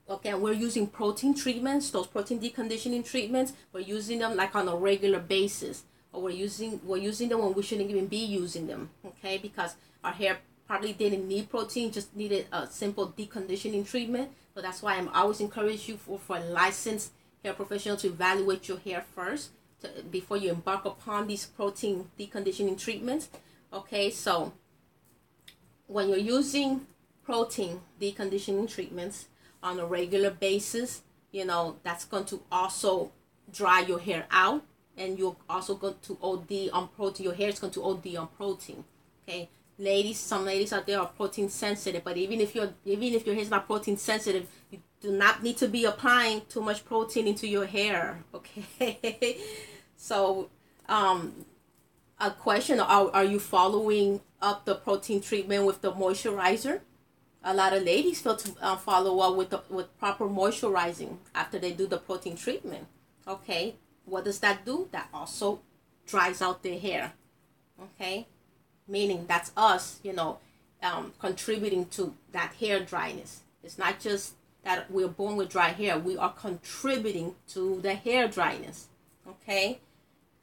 okay, we're using protein treatments, those protein deconditioning treatments. We're using them like on a regular basis, or we're using them when we shouldn't even be using them. Okay, because our hair probably didn't need protein, just needed a simple deconditioning treatment. So that's why I'm always encourage you for a licensed hair professional to evaluate your hair first before you embark upon these protein deconditioning treatments. Okay, so when you're using protein deconditioning treatments on a regular basis, that's going to also dry your hair out, and you're also going to OD on protein. Your hair is going to OD on protein. Okay, ladies, some ladies out there are protein sensitive, but even if your hair is not protein sensitive, you do not need to be applying too much protein into your hair. Okay, so a question: Are you following up the protein treatment with the moisturizer? A lot of ladies fail to follow up with proper moisturizing after they do the protein treatment. Okay, what does that do? That also dries out their hair. Okay, meaning that's us, contributing to that hair dryness. It's not just that we're born with dry hair. We are contributing to the hair dryness. Okay,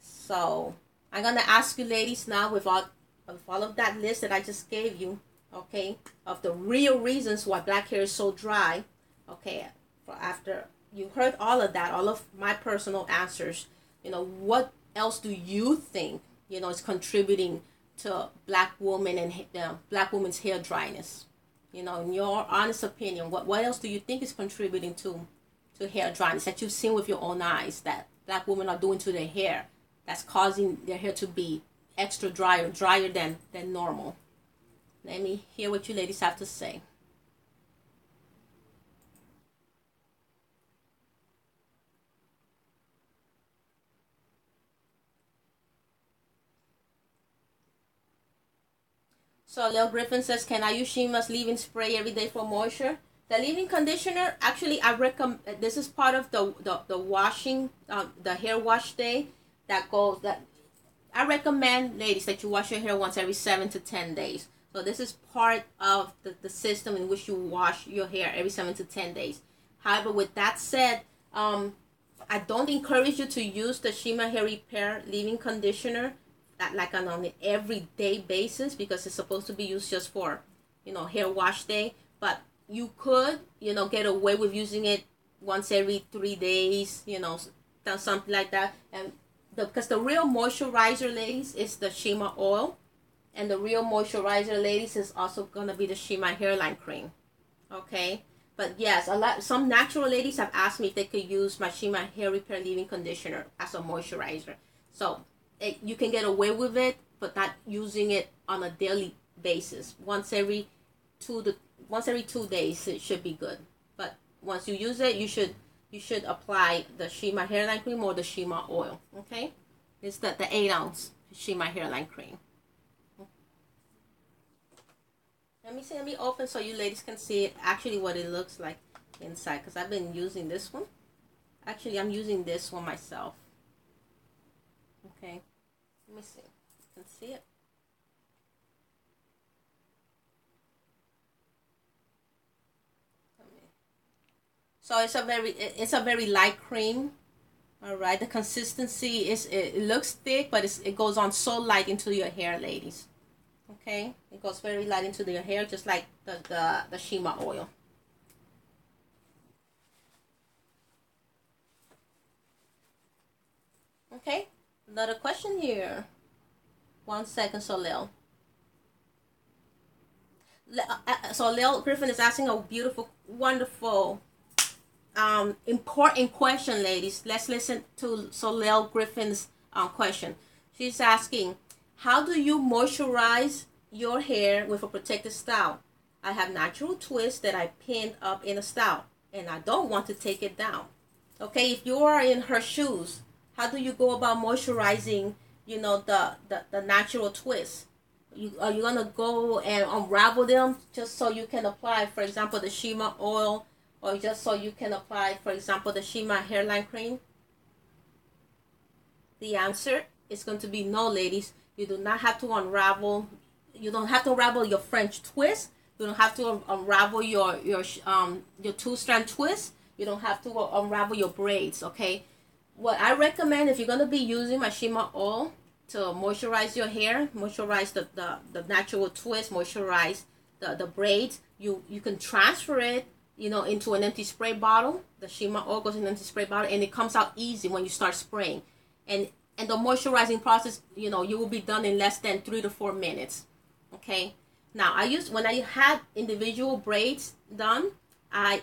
so I'm gonna ask you, ladies, now with all of that list that I just gave you, okay, of the real reasons why black hair is so dry. Okay, after you heard all of that, all of my personal answers, what else do you think is contributing to black woman and black woman's hair dryness? In your honest opinion, what else do you think is contributing to hair dryness that you've seen with your own eyes that black women are doing to their hair that's causing their hair to be extra drier than normal? Let me hear what you ladies have to say. So Lil Griffin says, can I use Shima's leave-in spray every day for moisture? The leave-in conditioner, actually, I recommend, this is part of the washing, the hair wash day that I recommend, ladies, that you wash your hair once every 7 to 10 days. So this is part of the system in which you wash your hair every 7 to 10 days. However, with that said, I don't encourage you to use the Shima Hair Repair leave-in conditioner like on an everyday basis, because it's supposed to be used just for, hair wash day. But you could, get away with using it once every 3 days, something like that. And because the real moisturizer, ladies, is the Shima oil. And the real moisturizer, ladies, is also going to be the Shima hairline cream. Okay? But yes, some natural ladies have asked me if they could use my Shima Hair Repair Leave-In Conditioner as a moisturizer. So you can get away with it, but not using it on a daily basis. Once every 2 days, it should be good. But once you use it, you should apply the Shima hairline cream or the Shima oil. Okay? It's the 8-ounce Shima hairline cream. Let me open so you ladies can see actually what it looks like inside, because I've been using this one. Actually, I'm using this one myself. Okay, let me see. You can see it. So it's a very light cream. All right, the consistency it looks thick, but it goes on so light into your hair, ladies. Okay, it goes very light into your hair, just like the Shima oil. Okay, another question here. 1 second, Solel. So Lil Griffin is asking a beautiful, wonderful, important question, ladies. Let's listen to Lil Griffin's question. She's asking, how do you moisturize your hair with a protective style? I have natural twists that I pinned up in a style, and I don't want to take it down. Okay, if you are in her shoes, how do you go about moisturizing, the natural twist? Are you gonna go and unravel them just so you can apply, for example, the Shima oil, or just so you can apply, for example, the Shima hairline cream? The answer is going to be no, ladies. You do not have to unravel. You don't have to unravel your French twist. You don't have to unravel your two-strand twist. You don't have to unravel your braids. Okay. What I recommend, if you're gonna be using my Shima oil to moisturize your hair, moisturize the natural twist, moisturize the braids, you can transfer it, into an empty spray bottle. The Shima oil goes in an empty spray bottle, and it comes out easy when you start spraying. And the moisturizing process, you will be done in less than 3 to 4 minutes. Okay. Now, when I had individual braids done, I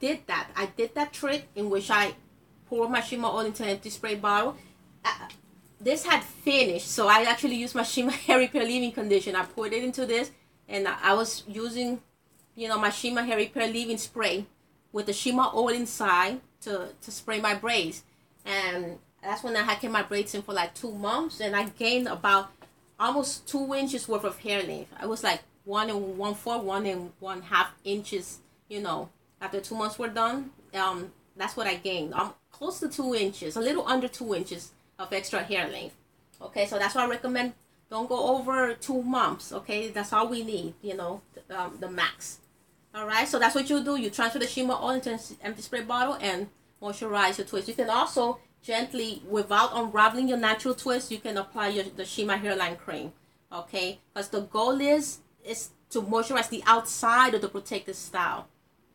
did that. I did that trick in which I poured my Shima oil into an empty spray bottle. This had finished, so I actually used my Shima Hair Repair Leave-In Conditioner. I poured it into this, and I was using, my Shima Hair Repair Leave-In spray with the Shima oil inside to spray my braids. And that's when I had kept my braids in for like 2 months, and I gained about almost 2 inches worth of hair length. I was like 1 1/4, 1 1/2 inches, after 2 months were done. That's what I gained. I'm close to 2 inches, a little under 2 inches of extra hair length. Okay, so that's why I recommend don't go over 2 months. Okay, that's all we need, the max. All right, so that's what you do. You transfer the Shima oil into an empty spray bottle and moisturize your twist. You can also gently, without unraveling your natural twist, you can apply the Shima hairline cream. Okay, because the goal is to moisturize the outside of the protective style.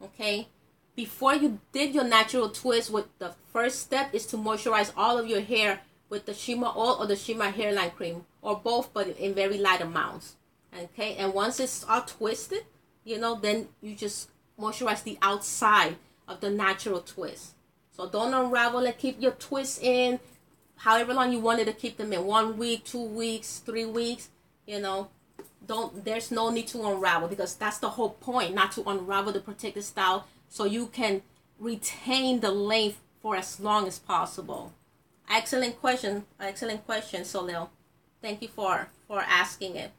Okay, before you did your natural twist, the first step is to moisturize all of your hair with the Shima oil or the Shima hairline cream, or both, but in very light amounts. Okay, and once it's all twisted, then you just moisturize the outside of the natural twist. So don't unravel it. Keep your twists in however long you wanted to keep them in. 1 week, 2 weeks, 3 weeks. There's no need to unravel, because that's the whole point, not to unravel the protective style, so you can retain the length for as long as possible. Excellent question, Solil. Thank you for asking it.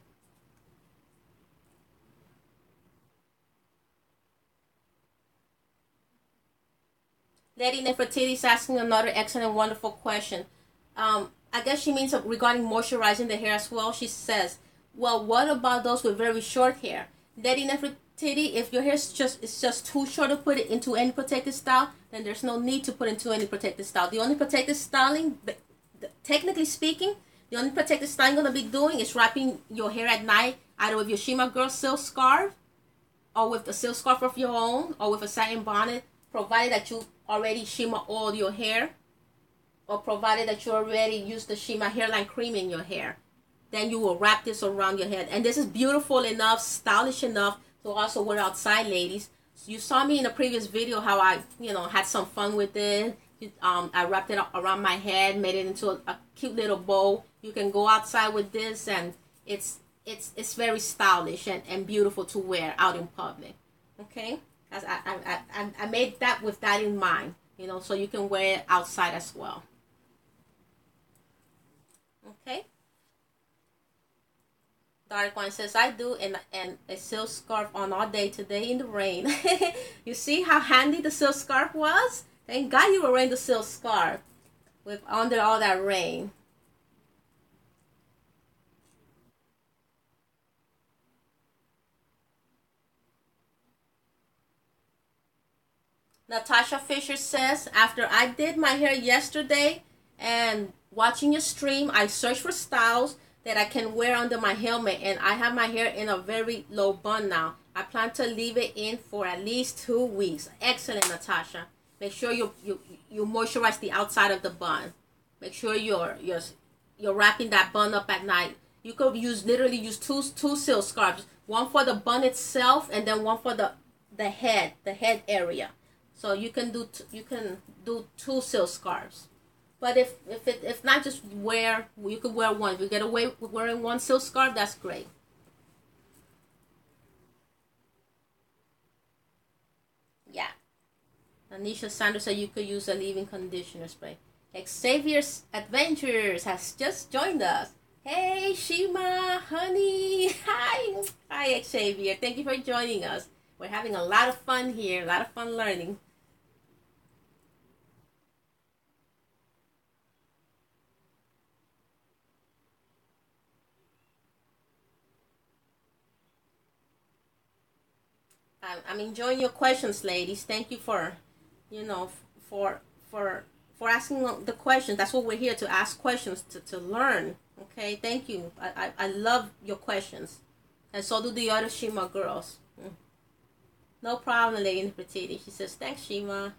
Lady Nefertiti is asking another excellent, wonderful question. I guess she means regarding moisturizing the hair as well. She says, well, what about those with very short hair? Lady Nefertiti, if your hair is just too short to put it into any protective style, then there's no need to put into any protective style. The only protective styling, technically speaking, the only protective styling you're going to be doing is wrapping your hair at night, either with your Shima Girl silk scarf, or with a silk scarf of your own, or with a satin bonnet, provided that you already Shima oil your hair, or provided that you already use the Shima hairline cream in your hair. Then you will wrap this around your head. And this is beautiful enough, stylish enough to also wear outside, ladies. So you saw me in a previous video how I, had some fun with it. I wrapped it around my head, made it into a cute little bow. You can go outside with this, and it's very stylish and beautiful to wear out in public. Okay? As I made that with that in mind, so you can wear it outside as well. Okay. Dark One says, I do, and a silk scarf on all day today in the rain. You see how handy the silk scarf was? Thank God you were wearing the silk scarf with under all that rain. Natasha Fisher says, after I did my hair yesterday and watching your stream, I searched for styles that I can wear under my helmet, and I have my hair in a very low bun now. I plan to leave it in for at least 2 weeks. Excellent, Natasha. Make sure you moisturize the outside of the bun. Make sure you're wrapping that bun up at night. You could literally use two silk scarves. one for the bun itself, and then one for the head area. So you can do two silk scarves. But if not, just you could wear one. If you get away with wearing one silk scarf, that's great. Yeah. Anisha Sanders said you could use a leave-in conditioner spray. Xavier's Adventures has just joined us. Hey, Shima, honey. Hi. Hi, Xavier. Thank you for joining us. We're having a lot of fun here, a lot of fun learning. I'm enjoying your questions, ladies. Thank you for, for asking the questions. That's what we're here to ask questions to learn. Okay, thank you. I love your questions, and so do the other Shima girls. No problem, Lady Nefertiti. She says thanks, Shima.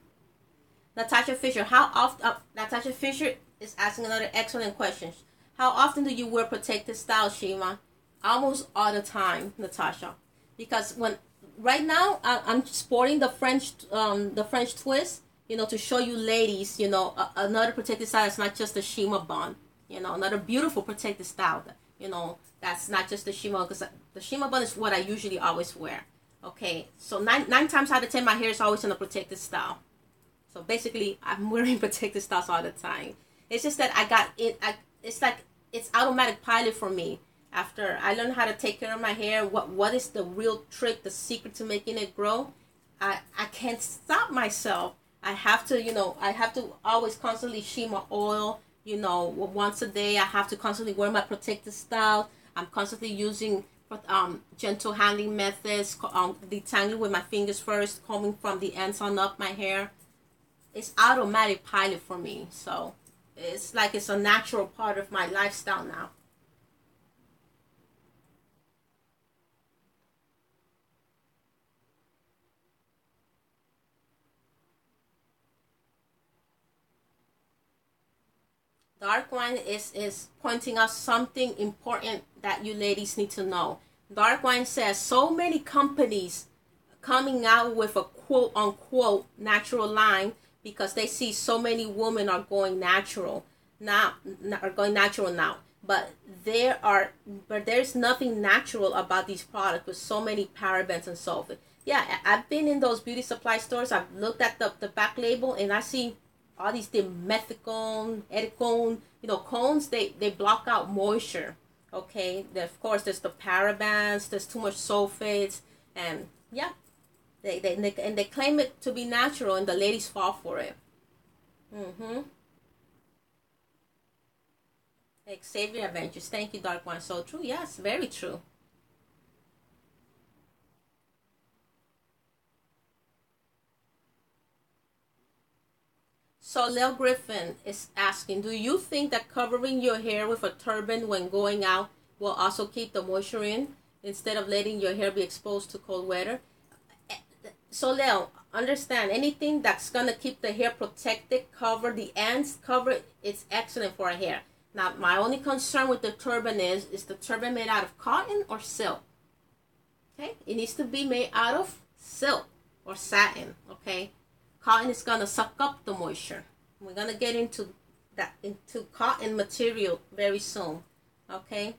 Natasha Fisher, how often? Natasha Fisher is asking another excellent question. How often do you wear protective style, Shima? Almost all the time, Natasha, because right now I'm sporting the French twist, to show you ladies, another protective style. It's not just the Shima bun, another beautiful protective style. That's not just the Shima, because the Shima bun is what I usually always wear. Okay, so nine times out of 10, my hair is always in a protective style. So basically, I'm wearing protective styles all the time. It's just that I got it. It's like it's automatic pilot for me. After I learned how to take care of my hair, what is the real trick, the secret to making it grow? I can't stop myself. I have to always constantly Shima oil, once a day. I have to constantly wear my protective style. I'm constantly using gentle handling methods, detangling with my fingers first, combing from the ends on up my hair. It's automatic pilot for me. So it's like it's a natural part of my lifestyle now. Dark Wine is pointing out something important that you ladies need to know. Dark Wine says so many companies coming out with a quote unquote natural line because they see so many women are going natural now. But there's nothing natural about these products with so many parabens and sulfate. Yeah, I've been in those beauty supply stores. I've looked at the back label and I see all these dimethicone, ericone, cones, they block out moisture. Okay, of course there's the parabens, there's too much sulfates, and yeah, they claim it to be natural, and the ladies fall for it. Xavier Adventures, thank you, Dark One. So true, yes, very true. So Lil Griffin is asking, do you think that covering your hair with a turban when going out will also keep the moisture in instead of letting your hair be exposed to cold weather? So Lil, understand, anything that's going to keep the hair protected, cover the ends, cover it, it's excellent for our hair. Now, my only concern with the turban is the turban made out of cotton or silk? Okay, it needs to be made out of silk or satin, okay? Cotton is gonna suck up the moisture. We're gonna get into cotton material very soon. Okay.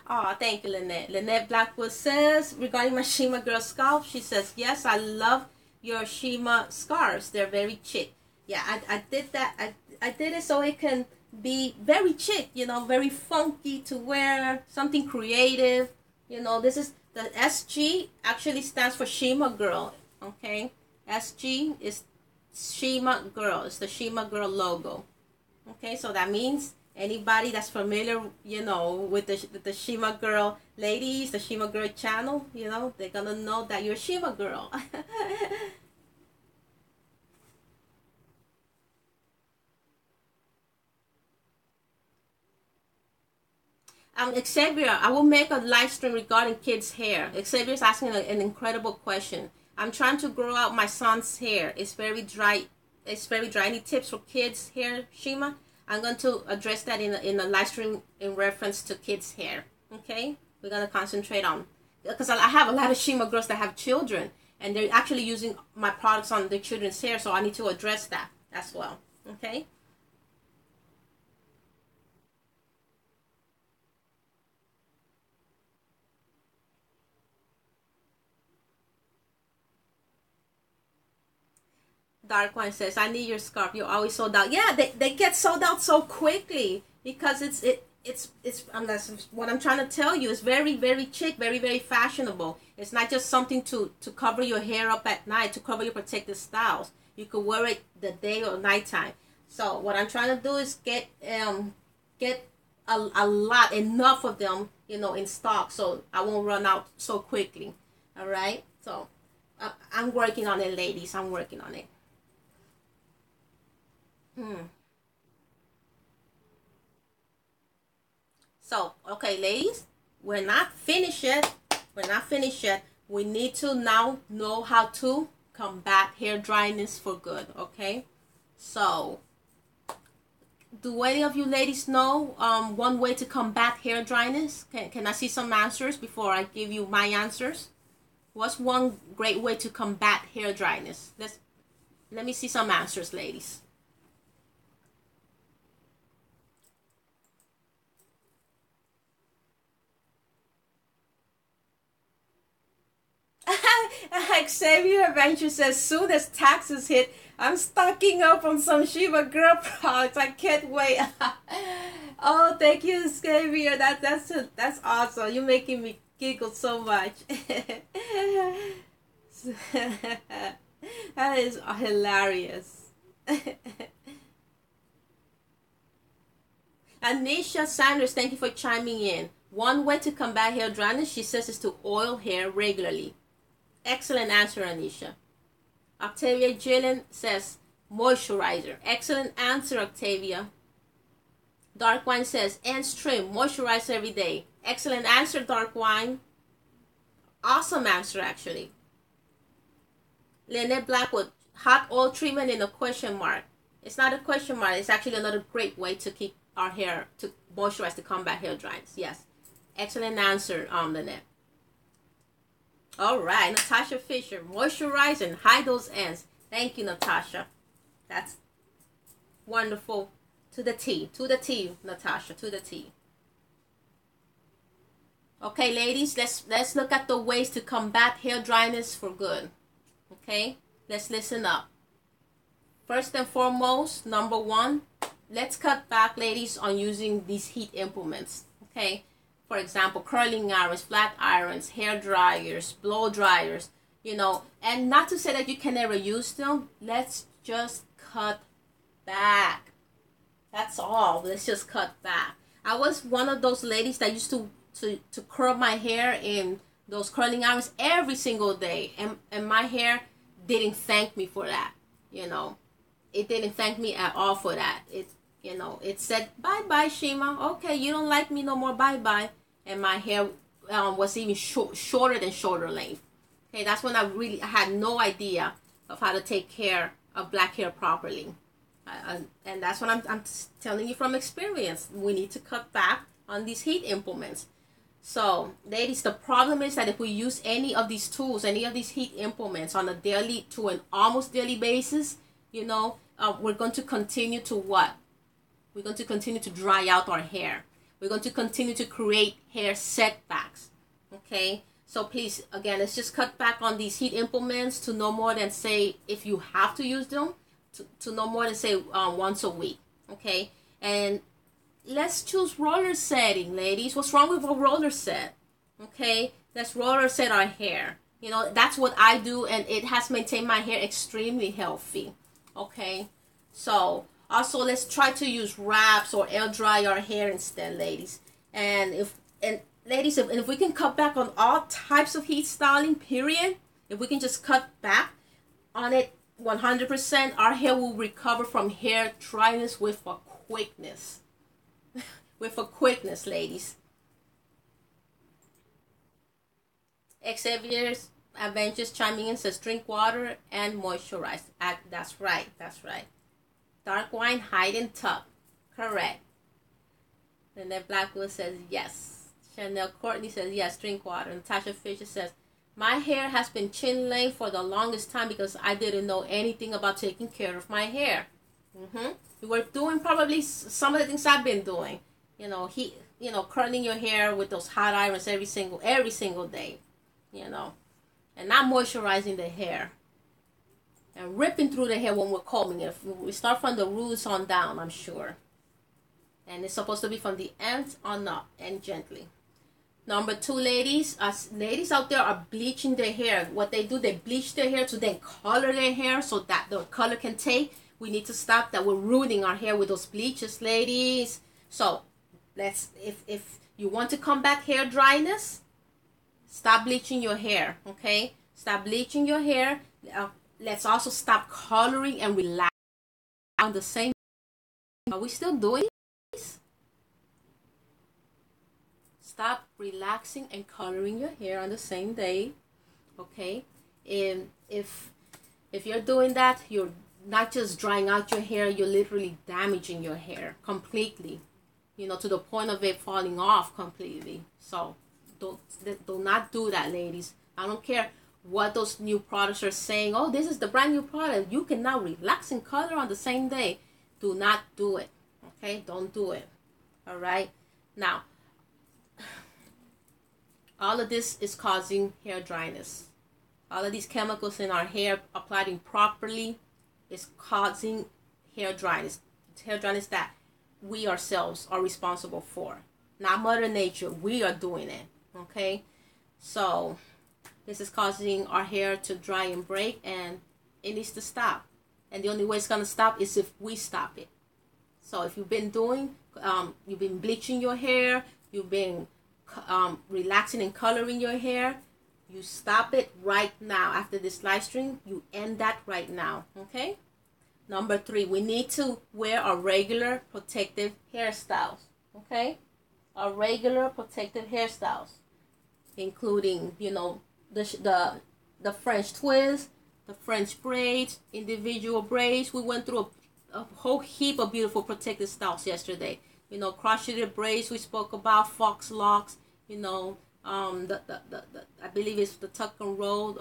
Oh, thank you, Lynette. Lynette Blackwood says regarding my Shima girl scalp, she says, yes, I love your Shima scarves. They're very chic. Yeah, I did that. I did it so it can be very chic, very funky to wear, something creative. This is the SG actually stands for Shima girl. Okay, SG is Shima Girl. It's the Shima Girl logo. Okay, so that means anybody that's familiar, with the Shima Girl ladies, the Shima Girl channel, they're gonna know that you're Shima Girl. Xavier, I will make a live stream regarding kids' hair. Xavier's asking an incredible question. I'm trying to grow out my son's hair. It's very dry. Any tips for kids' hair, Shima? I'm going to address that in a live stream in reference to kids' hair. Okay? We're going to concentrate on, because I have a lot of Shima girls that have children, and they're actually using my products on their children's hair, so I need to address that as well. Okay? Dark Wine says, I need your scarf. You're always sold out. Yeah, they get sold out so quickly because it's that's what I'm trying to tell you. It's very, very chic, very, very fashionable. It's not just something to cover your hair up at night, to cover your protective styles. You could wear it the day or nighttime. So what I'm trying to do is get a lot, enough of them, in stock, so I won't run out so quickly. All right. So I'm working on it, ladies. I'm working on it. So, okay, ladies, we're not finished yet. We're not finished yet. We need to now know how to combat hair dryness for good, okay? So, do any of you ladies know one way to combat hair dryness? Can I see some answers before I give you my answers? What's one great way to combat hair dryness? Let me see some answers, ladies. Xavier Adventure says, soon as taxes hit, I'm stocking up on some Shima Girl products. I can't wait. Oh, thank you, Xavier. That's awesome. You're making me giggle so much. That is hilarious. Anisha Sanders, thank you for chiming in. One way to combat hair dryness, she says, is to oil hair regularly. Excellent answer, Anisha. Octavia Jillian says, moisturizer. Excellent answer, Octavia. Dark Wine says, and trim, moisturize every day. Excellent answer, Dark Wine. Awesome answer, actually. Lynette Blackwood, hot oil treatment in a question mark. It's not a question mark. It's actually another great way to keep our hair, to moisturize, to combat hair dryness. Yes. Excellent answer, Lynette. All right, Natasha Fisher, moisturize and hide those ends. Thank you, Natasha. That's wonderful. To the T, Natasha, to the T. Okay, ladies, let's look at the ways to combat hair dryness for good. Okay, let's listen up. First and foremost, number one, let's cut back, ladies, on using these heat implements. Okay. For example, curling irons, flat irons, hair dryers, blow dryers, and not to say that you can never use them. Let's just cut back. That's all. Let's just cut back. I was one of those ladies that used to curl my hair in those curling irons every single day. And my hair didn't thank me for that. It didn't thank me at all for that. It said, bye-bye, Shima. Okay, you don't like me no more, bye-bye. And my hair was even shorter than shoulder length. Okay, that's when I had no idea of how to take care of black hair properly. And that's what I'm telling you from experience. We need to cut back on these heat implements. So, ladies, the problem is that if we use any of these tools, any of these heat implements on a daily to an almost daily basis, we're going to continue to what? We're going to continue to dry out our hair. We're going to continue to create hair setbacks. Okay? So please, again, let's just cut back on these heat implements to no more than, say, if you have to use them, to no more than, say, once a week. Okay? And let's choose roller setting, ladies. What's wrong with a roller set? Okay? Let's roller set our hair. That's what I do, and it has maintained my hair extremely healthy. Okay? So, also, let's try to use wraps or air dry our hair instead, ladies. And ladies, if we can cut back on all types of heat styling, period, if we can just cut back on it 100%, our hair will recover from hair dryness with a quickness. With a quickness, ladies. Xavier's Adventures chiming in says, drink water and moisturize. That's right. That's right. Dark Wine, hide and tuck. Correct. And then Blackwood says, yes. Chanel Courtney says, yes, drink water. Natasha Fisher says, my hair has been chin length for the longest time because I didn't know anything about taking care of my hair. You were doing probably some of the things I've been doing. Curling your hair with those hot irons every single day. And not moisturizing the hair. And ripping through the hair when we're combing it. We start from the roots on down, I'm sure. And it's supposed to be from the ends on up and gently. Number 2, ladies. Ladies out there are bleaching their hair. What they do, they bleach their hair to then color their hair so that the color can take. We need to stop that. We're ruining our hair with those bleaches, ladies. So, if you want to combat hair dryness, stop bleaching your hair, okay? Stop bleaching your hair. Let's also stop coloring and relax on the same. Are we still doing this? Stop relaxing and coloring your hair on the same day, okay? And if you're doing that, you're not just drying out your hair, you're literally damaging your hair completely, to the point of it falling off completely. So do not do that, ladies. I don't care what those new products are saying. Oh, this is the brand new product. You can now relax and color on the same day. Do not do it, okay? Don't do it, all right? Now, all of this is causing hair dryness. All of these chemicals in our hair applied improperly is causing hair dryness. It's hair dryness that we ourselves are responsible for. Not Mother Nature. We are doing it. Okay? So, this is causing our hair to dry and break, and it needs to stop. And the only way it's going to stop is if we stop it. So, if you've been you've been bleaching your hair, you've been relaxing and coloring your hair, you stop it right now. After this live stream, you end that right now, okay? Number 3, we need to wear our regular protective hairstyles, okay? Our regular protective hairstyles, including, the French twist, the French braids, individual braids. We went through a whole heap of beautiful protective styles yesterday. Crotcheted braids we spoke about, fox locks, I believe it's the tuck roll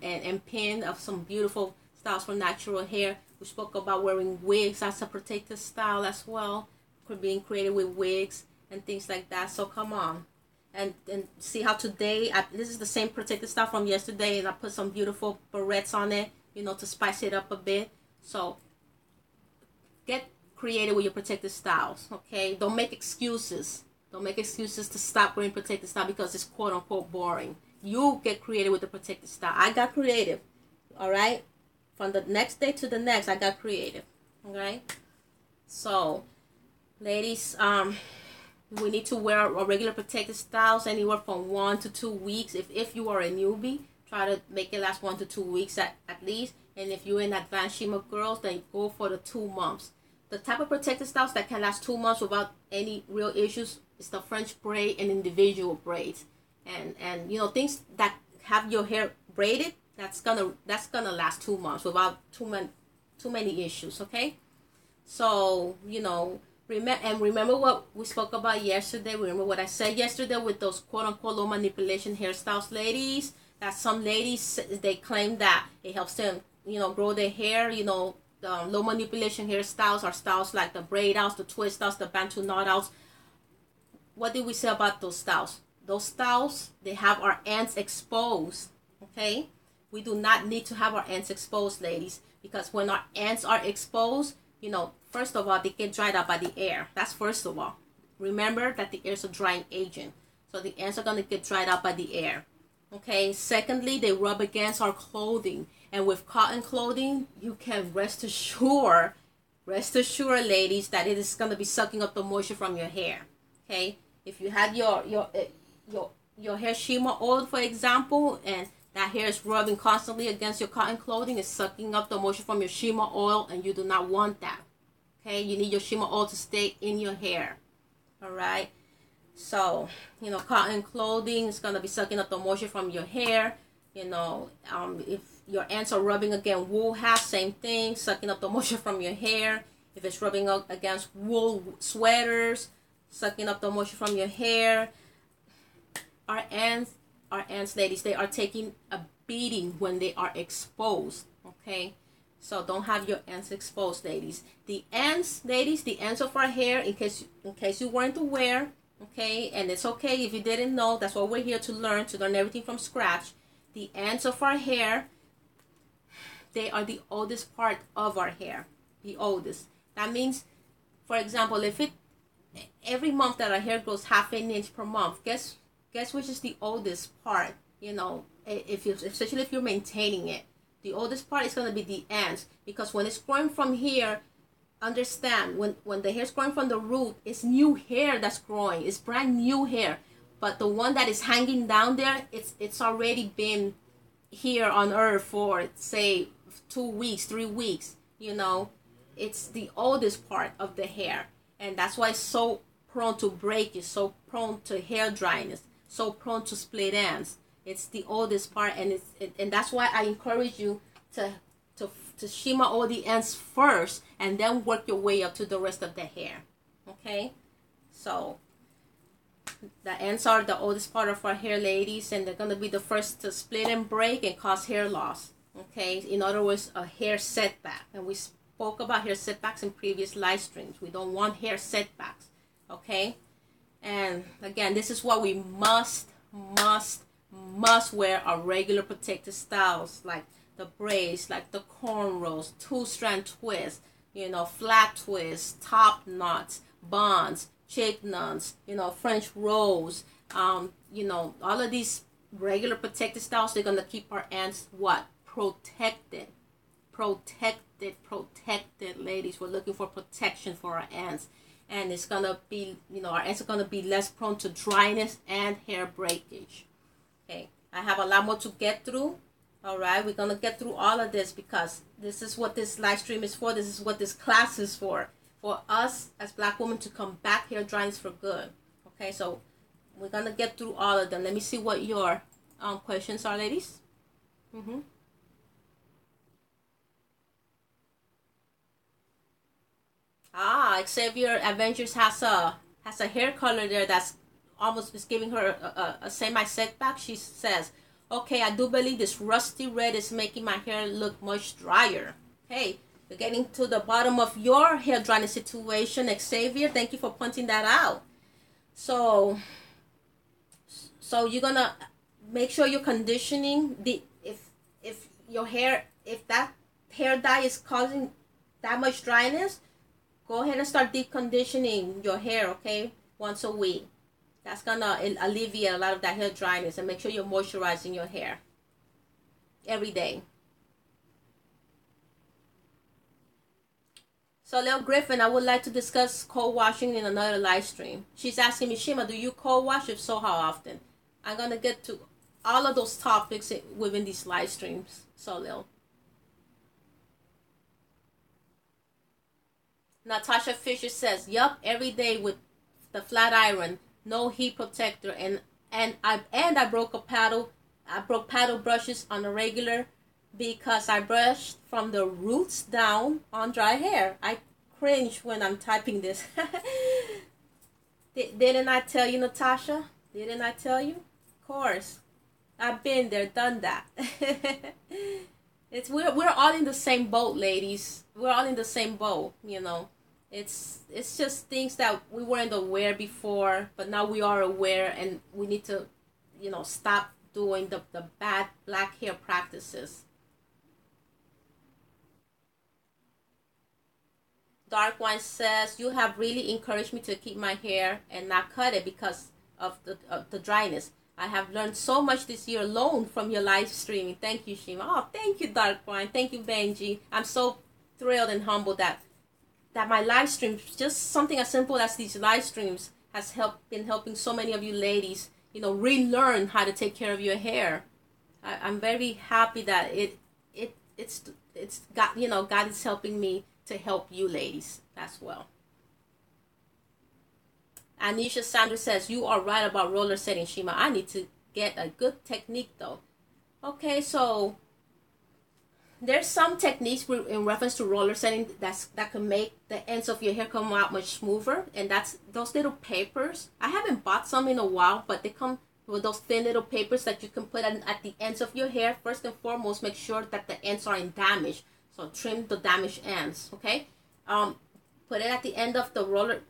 and pin of some beautiful styles for natural hair. We spoke about wearing wigs as a protective style as well, being created with wigs and things like that. So come on, and see how today this is the same protective style from yesterday, and I put some beautiful barrettes on it, to spice it up a bit. So get creative with your protective styles, okay? Don't make excuses. Don't make excuses to stop wearing protective style because it's quote unquote boring. You get creative with the protective style. I got creative, all right? From the next day to the next, I got creative, all right? So, ladies, we need to wear our regular protective styles anywhere from 1 to 2 weeks. If you are a newbie, try to make it last 1 to 2 weeks at least. And if you're in advanced Shima girls, then go for the 2 months. The type of protective styles that can last 2 months without any real issues is the French braid and individual braids. And things that have your hair braided, that's gonna last 2 months without too many issues, okay? So, remember what we spoke about yesterday. Remember what I said yesterday with those quote-unquote low manipulation hairstyles, ladies? That some ladies, they claim that it helps them, grow their hair. Low manipulation hairstyles are styles like the braid outs, the twist outs, the bantu knot outs. What did we say about those styles? Those styles, they have our ends exposed, okay? We do not need to have our ends exposed, ladies, because when our ends are exposed, first of all, they get dried out by the air. That's first of all. Remember that the air is a drying agent. So the ends are going to get dried out by the air. Okay, secondly, they rub against our clothing. And with cotton clothing, you can rest assured, ladies, that it is going to be sucking up the moisture from your hair. Okay, if you had your hair Shima oil, for example, and that hair is rubbing constantly against your cotton clothing, it's sucking up the moisture from your Shima oil, and you do not want that. Okay, you need your Shima oil to stay in your hair. All right. So, cotton clothing is going to be sucking up the moisture from your hair. If your ends are rubbing against wool hats, same thing, sucking up the moisture from your hair. If it's rubbing up against wool sweaters, sucking up the moisture from your hair. Our ends, ladies, they are taking a beating when they are exposed. Okay, so don't have your ends exposed, ladies. The ends, ladies, the ends of our hair, in case you weren't aware, okay, and it's okay if you didn't know. That's what we're here to learn everything from scratch. The ends of our hair, they are the oldest part of our hair, the oldest. That means, for example, if every month that our hair grows half an inch per month, guess which is the oldest part? You know, especially if you're maintaining it, the oldest part is going to be the ends, because when it's growing from here, understand, when the hair is growing from the root, it's new hair that's growing. It's brand new hair. But the one that is hanging down there, it's already been here on earth for, say, 2 weeks, 3 weeks. You know, it's the oldest part of the hair, and that's why it's so prone to breakage, so prone to hair dryness, so prone to split ends. It's the oldest part, and that's why I encourage you to shima all the ends first, and then work your way up to the rest of the hair. Okay, so the ends are the oldest part of our hair, ladies, and they're going to be the first to split and break and cause hair loss. Okay, in other words, a hair setback. And we spoke about hair setbacks in previous live streams. We don't want hair setbacks. Okay, and again, this is why we must wear our regular protective styles, like the braids, like the cornrows, 2-strand twists, you know, flat twists, top knots, buns, chick nuns, you know, French rolls, you know, all of these regular protective styles, they're going to keep our ends what? Protected, ladies. We're looking for protection for our ends, and it's going to be, you know, our ends are going to be less prone to dryness and hair breakage. Okay, I have a lot more to get through. All right, we're going to get through all of this, because this is what this live stream is for. This is what this class is for us as Black women to combat hair dryness for good. Okay, so we're going to get through all of them. Let me see what your questions are, ladies. Xavier Avengers has a hair color there that's almost is giving her a semi setback. She says, okay, I do believe this rusty red is making my hair look much drier. Hey, we're getting to the bottom of your hair dryness situation, Xavier. Thank you for pointing that out. So you're gonna make sure you're conditioning if your hair, if that hair dye is causing that much dryness, go ahead and start deep conditioning your hair, okay, once a week. That's gonna alleviate a lot of that hair dryness, and make sure you're moisturizing your hair every day. So Lil Griffin, I would like to discuss cold washing in another live stream. She's asking me, Shima, do you cold wash? If so, how often? I'm gonna get to all of those topics within these live streams. So Lil. Natasha Fisher says, yup, every day with the flat iron, no heat protector, and I broke paddle brushes on a regular, because I brushed from the roots down on dry hair. I cringe when I'm typing this. Didn't I tell you, Natasha? Didn't I tell you? Of course. I've been there, done that. We're all in the same boat, ladies. We're all in the same boat, you know. It's just things that we weren't aware before, but now we are aware, and we need to, you know, stop doing the bad black hair practices. Dark Wine says, you have really encouraged me to keep my hair and not cut it because of the dryness. I have learned so much this year alone from your live streaming. Thank you, Shima. Oh, thank you, Dark Wine. Thank you, Benji. I'm so thrilled and humbled that my live streams, just something as simple as these live streams, has been helping so many of you ladies, you know, relearn how to take care of your hair. I'm very happy that it's got, you know, God is helping me to help you ladies as well. Anisha Sandra says, you are right about roller setting, Shima. I need to get a good technique though. Okay, so There's some techniques in reference to roller setting that can make the ends of your hair come out much smoother, and that's those little papers. I haven't bought some in a while, but they come with those thin little papers that you can put at the ends of your hair. First and foremost, make sure that the ends are in damage, so trim the damaged ends. Okay, put it at the end of the roller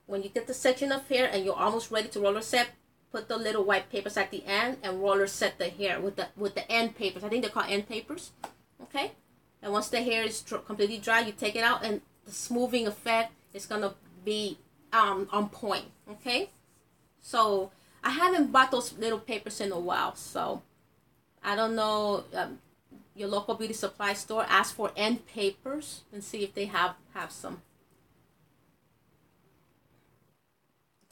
when you get the section of hair and you're almost ready to roller set. Put the little white papers at the end and roller set the hair with the end papers. I think they're called end papers. Okay, and once the hair is completely dry, you take it out, and the smoothing effect is gonna be on point. Okay, so I haven't bought those little papers in a while, so I don't know. Your local beauty supply store, ask for end papers and see if they have some.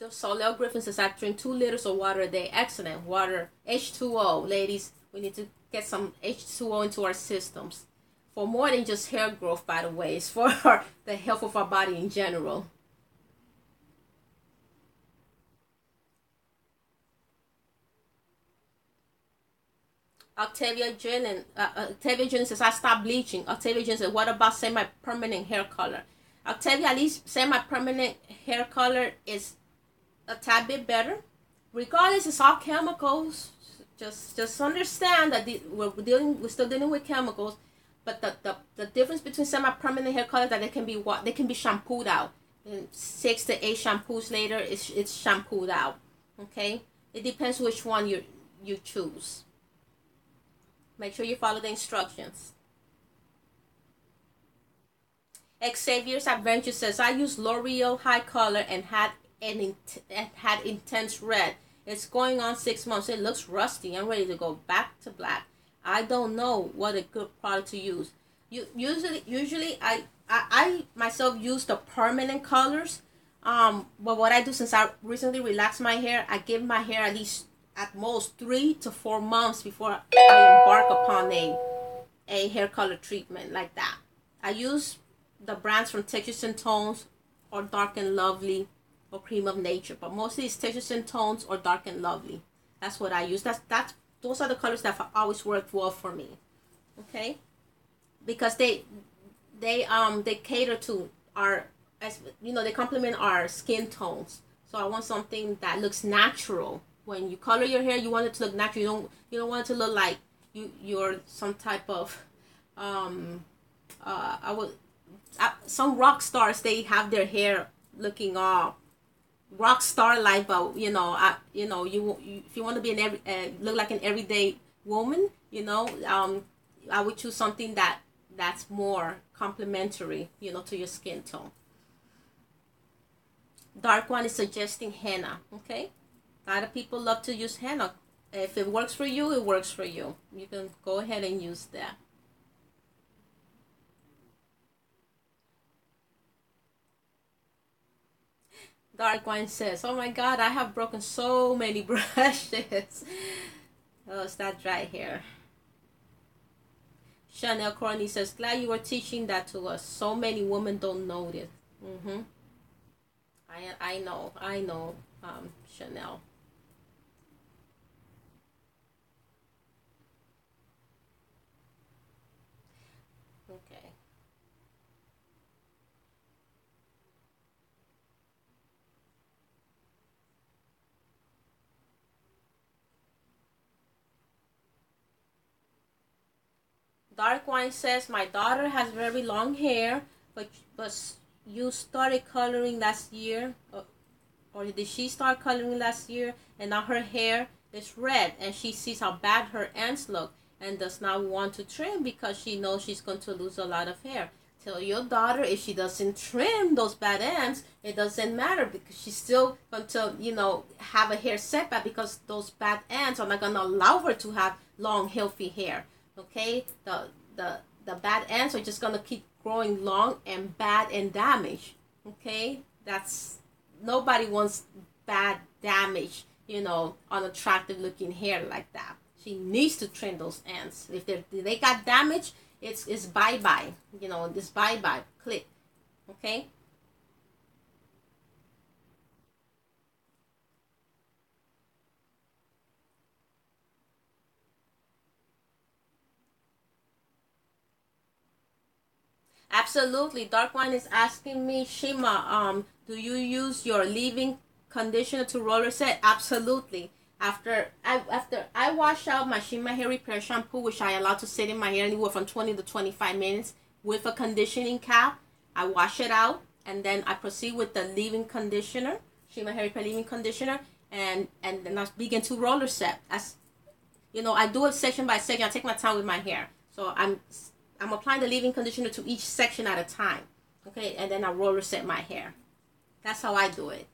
So Lil Griffin says, I drink 2 liters of water a day. Excellent. Water, H2O, ladies. We need to get some H2O into our systems. For more than just hair growth, by the way. It's for the health of our body in general. Octavia Jillian says, I stopped bleaching. Octavia Jillian says, what about semi-permanent hair color? Octavia, at least semi-permanent hair color is a tad bit better. Regardless, it's all chemicals. Just understand that we're still dealing with chemicals, but the difference between semi-permanent hair color that they can be shampooed out. And 6 to 8 shampoos later, it's shampooed out. Okay, it depends which one you choose. Make sure you follow the instructions. Xavier's Adventure says, I use L'Oreal High Color and had intense red. It's going on 6 months. It looks rusty. I'm ready to go back to black. I don't know what a good product to use. Usually I myself use the permanent colors. But what I do, since I recently relaxed my hair, I give my hair at most 3 to 4 months before I embark upon a hair color treatment like that. I use the brands from Textures and Tones or Dark and Lovely or Cream of Nature, but mostly it's Textures and Tones or Dark and Lovely. That's what I use. Those are the colors that have always worked well for me. Okay, because they cater to our, as you know, they complement our skin tones. So I want something that looks natural. When you color your hair, you want it to look natural. You don't want it to look like you're some type of some rock stars. They have their hair looking all rock star like, but if you want to be look like an everyday woman, I would choose something that's more complementary, to your skin tone. Dark one is suggesting henna. Okay, a lot of people love to use henna. If it works for you, it works for you. You can go ahead and use that. Dark Wine says, oh my god, I have broken so many brushes. Oh, it's that dry hair. Chanel Corny says, glad you were teaching that to us. So many women don't know this. I know, Chanel. Okay. Dark Wine says, my daughter has very long hair, but you started coloring last year, or did she start coloring last year, and now her hair is red, and she sees how bad her ends look, and does not want to trim because she knows she's going to lose a lot of hair. Tell your daughter, if she doesn't trim those bad ends, it doesn't matter, because she's still going to, have a hair setback, because those bad ends are not going to allow her to have long, healthy hair. Okay, the bad ends are just gonna keep growing long and bad and damaged. Okay, nobody wants bad, damaged, unattractive looking hair like that. She needs to trim those ends. If they got damaged, it's bye bye. This bye bye. Click. Okay. Absolutely. Dark Wine is asking me, Shima, do you use your leave-in conditioner to roller set? Absolutely. After I wash out my Shima hair repair shampoo, which I allow to sit in my hair anywhere from 20 to 25 minutes with a conditioning cap, I wash it out and then I proceed with the leave-in conditioner, Shima hair repair leave-in conditioner, and then I begin to roller set. As you know, I do it section by section. I take my time with my hair. So I'm applying the leave-in conditioner to each section at a time. Okay, and then I roller set my hair. That's how I do it.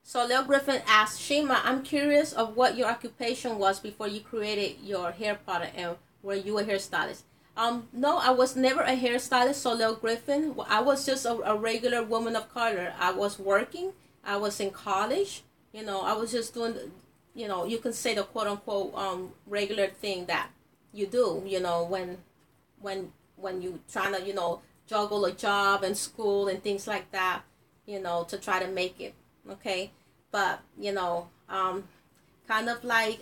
So Lil Griffin asked, Shima, I'm curious of what your occupation was before you created your hair product and were you a hairstylist? No, I was never a hairstylist, so Lil Griffin. I was just a regular woman of color. I was working. I was in college. You know, I was just doing, you know, you can say the quote unquote regular thing that you do, you know, when you trying to, you know, juggle a job and school and things like that, you know, to try to make it. Okay. But, you know, kind of like,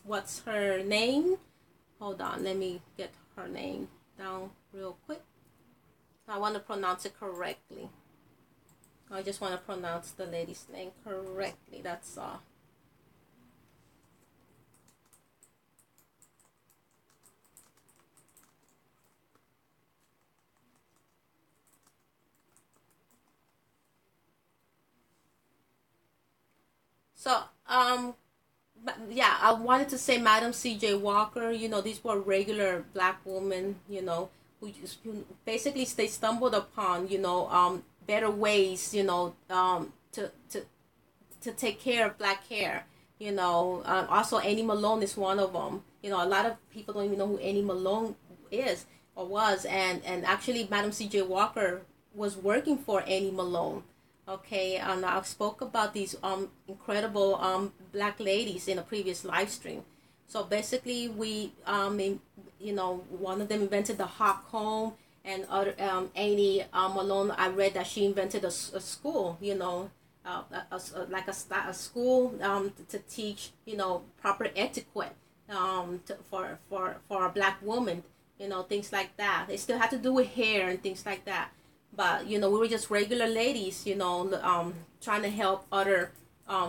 what's her name? Hold on, let me get her name down real quick. I want to pronounce it correctly. I just want to pronounce the lady's name correctly. That's all. So, yeah, I wanted to say Madam C.J. Walker. You know, these were regular black women. You know, who just basically they stumbled upon, you know, better ways, you know, to take care of black hair. You know, also Annie Malone is one of them. You know, a lot of people don't even know who Annie Malone is or was, and actually Madam C.J. Walker was working for Annie Malone. Okay, and I spoke about these incredible black ladies in a previous live stream. So basically, you know, one of them invented the hot comb, and other Annie Malone. I read that she invented a school. You know, like a school to teach, you know, proper etiquette for a black woman. You know, things like that. They still had to do with hair and things like that. But you know, we were just regular ladies, you know, trying to help other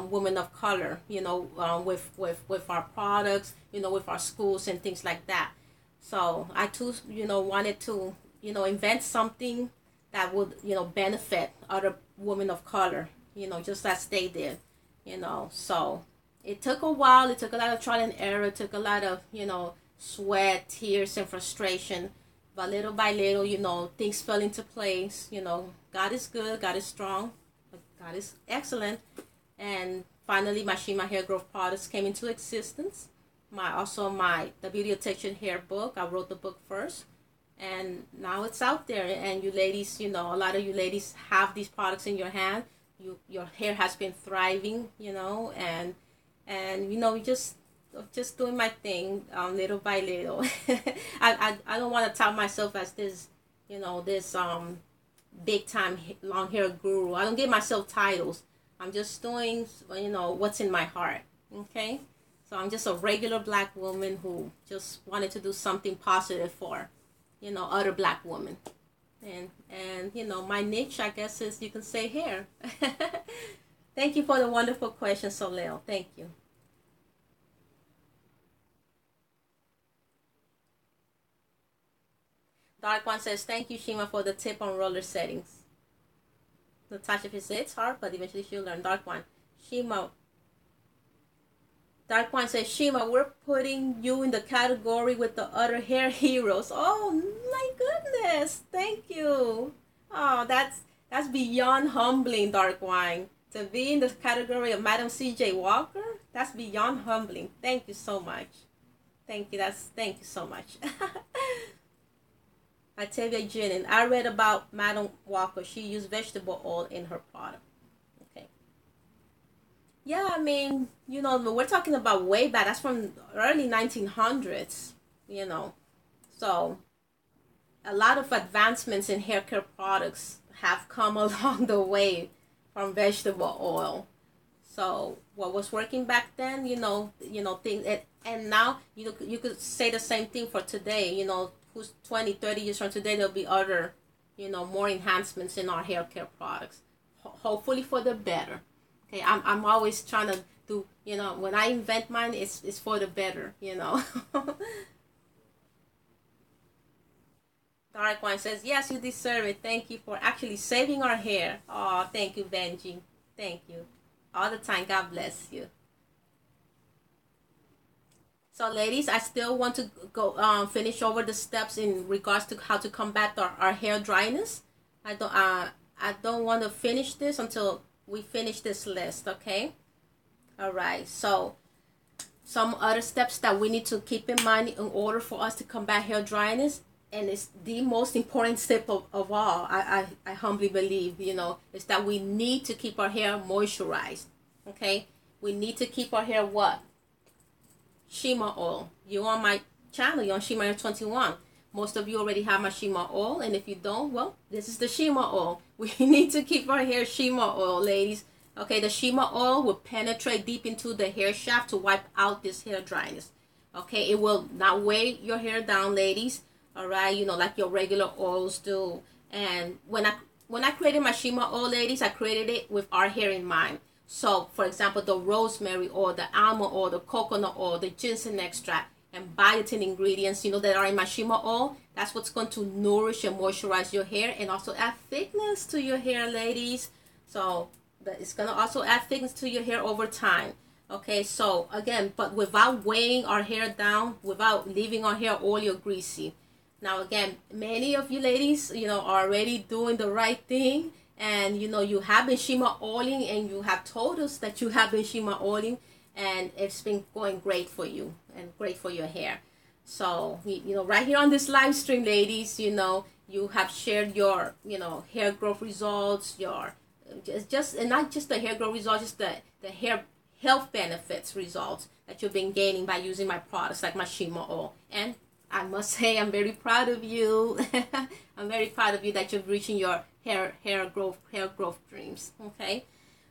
women of color, you know, with our products, you know, with our schools and things like that. So I too, you know, wanted to, you know, invent something that would, you know, benefit other women of color, you know, just as they did, you know. So it took a while. It took a lot of trial and error. It took a lot of, you know, sweat, tears, and frustration. But little by little, you know, things fell into place. You know, God is good, God is strong, God is excellent. And finally, my Shima Hair Growth products came into existence. My the Beauty of Texture Hair book. I wrote the book first, and now it's out there. And you ladies, you know, a lot of you ladies have these products in your hand. Your hair has been thriving, you know, and you know, just doing my thing, little by little. I don't want to tout myself as this, you know, this big time long hair guru. I don't give myself titles. I'm just doing, you know, what's in my heart. Okay, so I'm just a regular black woman who just wanted to do something positive for, you know, other black women. And you know, my niche, I guess, is, you can say, hair. Thank you for the wonderful question, Soleil. Thank you. Dark One says, thank you, Shima, for the tip on roller settings. Natasha says, it's hard, but eventually she'll learn. Shima. Dark One says, Shima, we're putting you in the category with the other hair heroes. Oh, my goodness. Thank you. Oh, that's beyond humbling, Dark Wine. To be in the category of Madam C.J. Walker, that's beyond humbling. Thank you so much. Thank you so much. Octavia Jennings. I read about Madam Walker. She used vegetable oil in her product. Okay. Yeah, I mean, you know, we're talking about way back. That's from early 1900s, you know. So, a lot of advancements in hair care products have come along the way from vegetable oil. So what was working back then, things, and now you could say the same thing for today. Who's 20, 30 years from today, there'll be other, more enhancements in our hair care products. Hopefully for the better. Okay, I'm always trying to do, when I invent mine, it's for the better, Dark One says, yes, you deserve it. Thank you for actually saving our hair. Oh, thank you, Benji. Thank you. All the time. God bless you. So, ladies, I still want to go finish over the steps in regards to how to combat our hair dryness. I don't want to finish this until we finish this list, okay? All right. So, some other steps that we need to keep in mind in order for us to combat hair dryness, and it's the most important step of all, I humbly believe, is that we need to keep our hair moisturized, okay? We need to keep our hair what? Shima oil. You on my channel, you're on Shima 21. Most of you already have my Shima oil, and if you don't, well, this is the Shima oil. We need to keep our hair Shima oil, ladies. Okay, the Shima oil will penetrate deep into the hair shaft to wipe out this hair dryness. Okay, it will not weigh your hair down, ladies. All right, like your regular oils do. And when I created my Shima oil, ladies, I created it with our hair in mind. So, for example, the rosemary oil, the almond oil, the coconut oil, the ginseng extract, and biotin ingredients, that are in my Shima oil, that's what's going to nourish and moisturize your hair and also add thickness to your hair, ladies. So, it's going to also add thickness to your hair over time. Okay, so again, but without weighing our hair down, without leaving our hair oily or greasy. Now, again, many of you ladies, are already doing the right thing. And, you have been Shima oiling, and you have told us that you have been Shima oiling. And it's been going great for you and great for your hair. So, right here on this live stream, ladies, you have shared your, hair growth results, your, and not just the hair growth results, just the hair health benefits results that you've been gaining by using my products like my Shima oil. And I must say, I'm very proud of you. I'm very proud of you that you're reaching your hair growth dreams. Okay.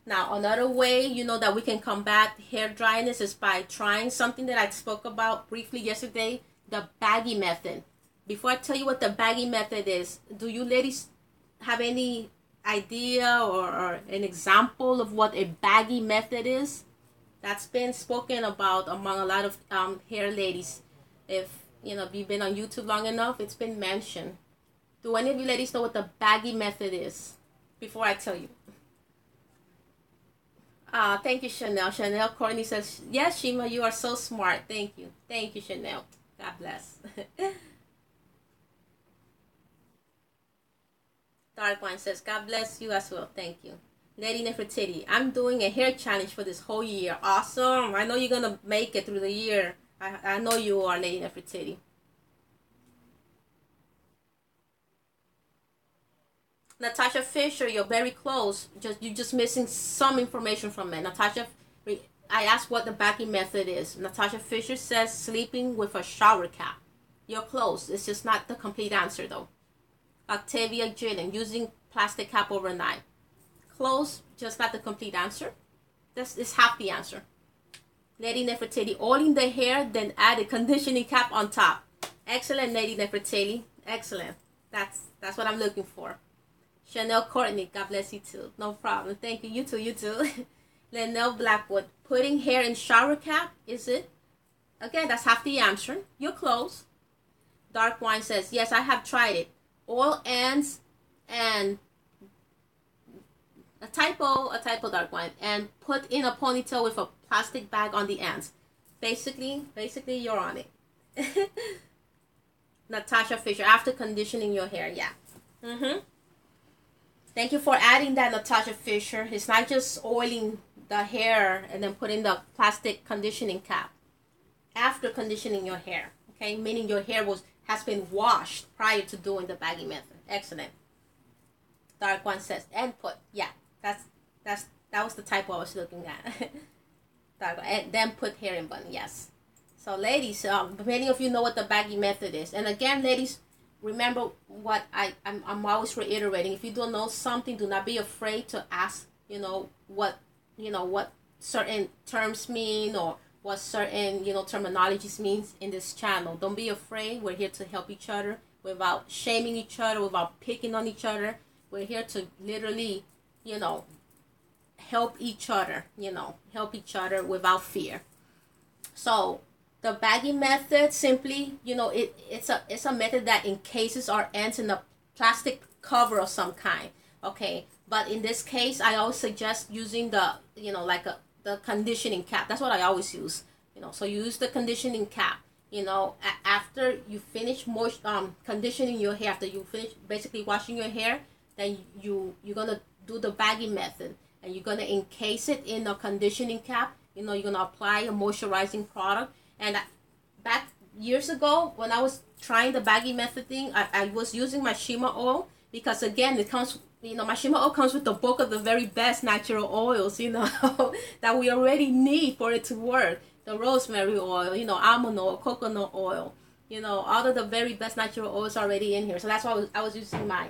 Now, another way, that we can combat hair dryness is by trying something that I spoke about briefly yesterday, the baggy method. Before I tell you what the baggy method is, do you ladies have any idea or an example of what a baggy method is? That's been spoken about among a lot of hair ladies. If you've been on YouTube long enough, it's been mentioned. Do any of you ladies know what the baggy method is? Before I tell you. Thank you, Chanel. Chanel Courtney says, yes, Shima, you are so smart. Thank you. Thank you, Chanel. God bless. Dark One says, God bless you as well. Thank you. Lady Nefertiti, I'm doing a hair challenge for this whole year. Awesome. I know you're going to make it through the year. I know you are, Lady Nefertiti. Natasha Fisher, you're very close. You're just missing some information from it. Natasha, I asked what the baggy method is. Natasha Fisher says sleeping with a shower cap. You're close. It's just not the complete answer, though. Octavia Jillian, using plastic cap overnight. Close, just not the complete answer. This is half the answer. Lady Nefertiti, oiling the hair, then add a conditioning cap on top. Excellent, Lady Nefertiti. Excellent. That's what I'm looking for. Chanel Courtney, God bless you too. No problem. Thank you. You too, you too. Linnell Blackwood, putting hair in shower cap, is it? Again, that's half the answer. You're close. Dark Wine says, yes, I have tried it. Oil ends and a typo, Dark Wine, and put in a ponytail with a plastic bag on the ends. Basically, you're on it. Natasha Fisher, after conditioning your hair, yeah. Thank you for adding that, Natasha Fisher. It's not just oiling the hair and then putting the plastic conditioning cap. After conditioning your hair, okay? Meaning your hair has been washed prior to doing the baggy method. Excellent. Dark One says, and put. Yeah, that was the typo I was looking at. Dark One, and then put hair in bun, yes. So ladies, many of you know what the baggy method is. And again, ladies, remember, what I'm always reiterating. If you don't know something, do not be afraid to ask, what certain terms mean, or what certain, terminologies means in this channel. Don't be afraid. We're here to help each other without shaming each other, without picking on each other. We're here to literally, help each other, without fear. So the bagging method, simply, it's a method that encases our ends in a plastic cover of some kind. Okay, but in this case, I always suggest using the, the conditioning cap. That's what I always use. So you use the conditioning cap. After you finish conditioning your hair, after you finish basically washing your hair, then you're gonna do the bagging method, and you're gonna encase it in a conditioning cap. You're gonna apply a moisturizing product. And back years ago, when I was trying the bagging method thing, I was using my Shima oil, because again, it comes, my Shima oil comes with the bulk of the very best natural oils, that we already need for it to work. The rosemary oil, almond oil, coconut oil, all of the very best natural oils already in here. So that's why I was using my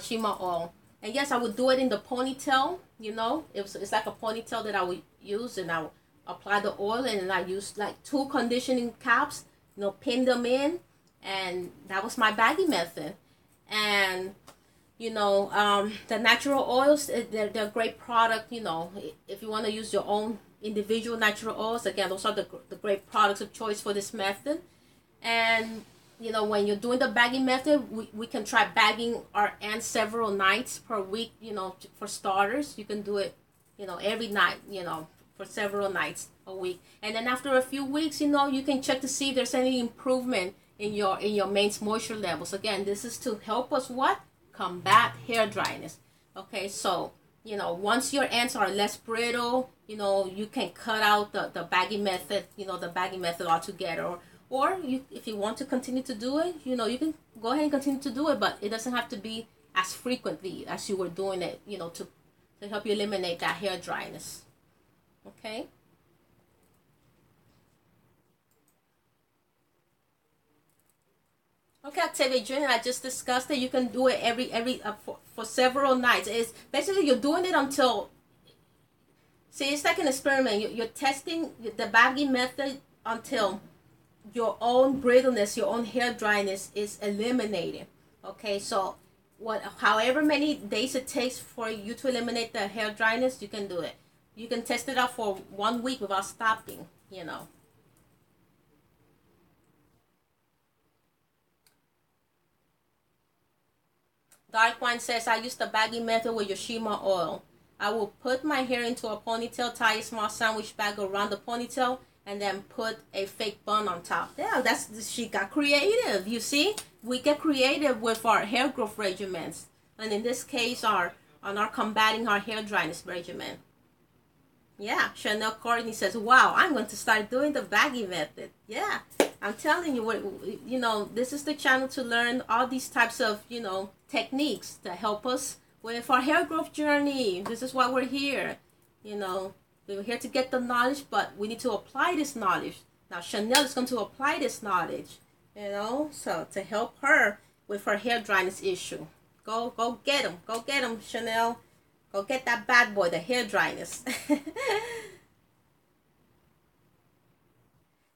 Shima oil. And yes, I would do it in the ponytail, it's like a ponytail that I would use, and I would apply the oil, and then I used like 2 conditioning caps, pin them in, and that was my bagging method. And the natural oils, they're a great product. If you want to use your own individual natural oils, again, those are the great products of choice for this method. And when you're doing the bagging method, we can try bagging our ends several nights per week. For starters, you can do it every night, for several nights a week. And then after a few weeks, you can check to see if there's any improvement in your main moisture levels. Again, this is to help us combat hair dryness. Okay, so once your ends are less brittle, you can cut out the bagging method, altogether. Or if you want to continue to do it, you can go ahead and continue to do it, but it doesn't have to be as frequently as you were doing it, to help you eliminate that hair dryness. Okay. Okay, Octavia Jr., I just discussed that you can do it for several nights. It's basically you're doing it until, see, it's like an experiment. You're testing the bagging method until your own brittleness, your own hair dryness is eliminated. Okay, so however many days it takes for you to eliminate the hair dryness, you can do it. You can test it out for 1 week without stopping, Dark Wine says, I use the bagging method with your Shima oil. I will put my hair into a ponytail, tie a small sandwich bag around the ponytail, and then put a fake bun on top. Yeah, she got creative. You see, we get creative with our hair growth regimens, and in this case, on our combating our hair dryness regimen. Yeah, Chanel Courtney says, wow, I'm going to start doing the bagging method. Yeah, I'm telling you, this is the channel to learn all these types of, techniques to help us with our hair growth journey. This is why we're here. We're here to get the knowledge, but we need to apply this knowledge. Now, Chanel is going to apply this knowledge, so to help her with her hair dryness issue. Go get him. Go get him, Chanel. Go get that bad boy, the hair dryness.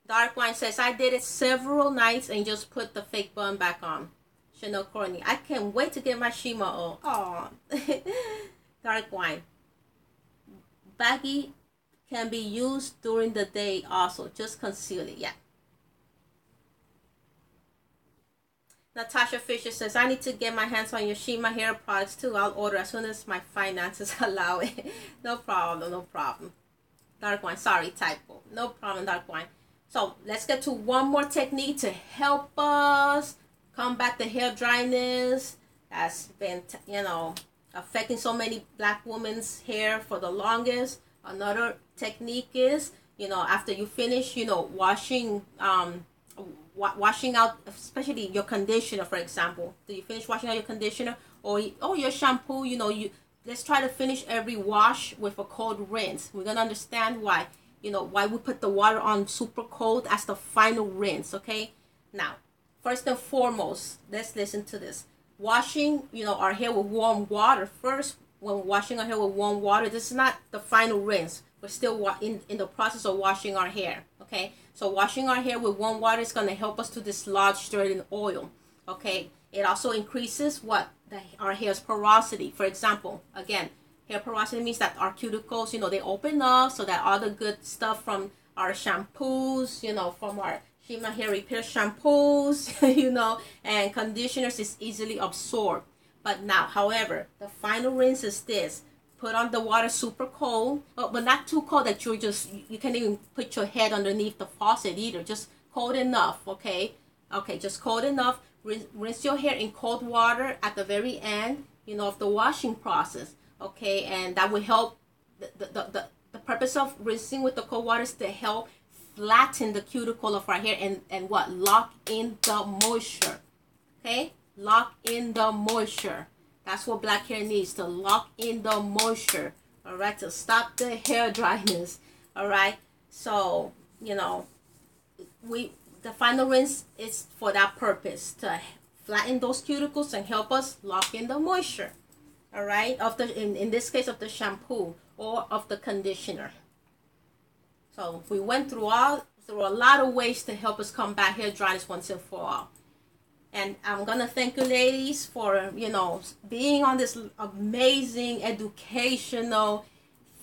Dark Wine says, I did it several nights and just put the fake bun back on. Chanel Courtney, I can't wait to get my Shima oil. Aw. Dark Wine. Baggy can be used during the day also. Just conceal it. Yeah. Natasha Fisher says, I need to get my hands on your Shima hair products too. I'll order as soon as my finances allow it. No problem, no problem. Dark Wine, sorry, typo. No problem, Dark Wine. So let's get to one more technique to help us combat the hair dryness that's been, affecting so many black women's hair for the longest. Another technique is, after you finish, washing, washing out, especially your conditioner, for example. Do you finish washing out your conditioner or your shampoo? Let's try to finish every wash with a cold rinse. We're gonna understand why. Why we put the water on super cold as the final rinse. Okay. Now, first and foremost, let's listen to this. Washing, our hair with warm water first. When washing our hair with warm water, this is not the final rinse. We're still in the process of washing our hair. Okay, so washing our hair with warm water is going to help us to dislodge dirt and oil. Okay, it also increases our hair's porosity. For example, again, hair porosity means that our cuticles, they open up so that all the good stuff from our shampoos, from our Shima hair repair shampoos, and conditioners is easily absorbed. But now, however, the final rinse is this. Put on the water super cold, but not too cold that you can't even put your head underneath the faucet either. Just cold enough, okay? Okay, just cold enough. Rinse your hair in cold water at the very end, of the washing process, okay? And that will help. The purpose of rinsing with the cold water is to help flatten the cuticle of our hair and lock in the moisture, okay? Lock in the moisture. That's what black hair needs, to lock in the moisture, all right, to stop the hair dryness, all right? So, the final rinse is for that purpose, to flatten those cuticles and help us lock in the moisture, all right, in this case of the shampoo or of the conditioner. So we went through a lot of ways to help us combat hair dryness once and for all. And I'm going to thank you, ladies, for, being on this amazing, educational,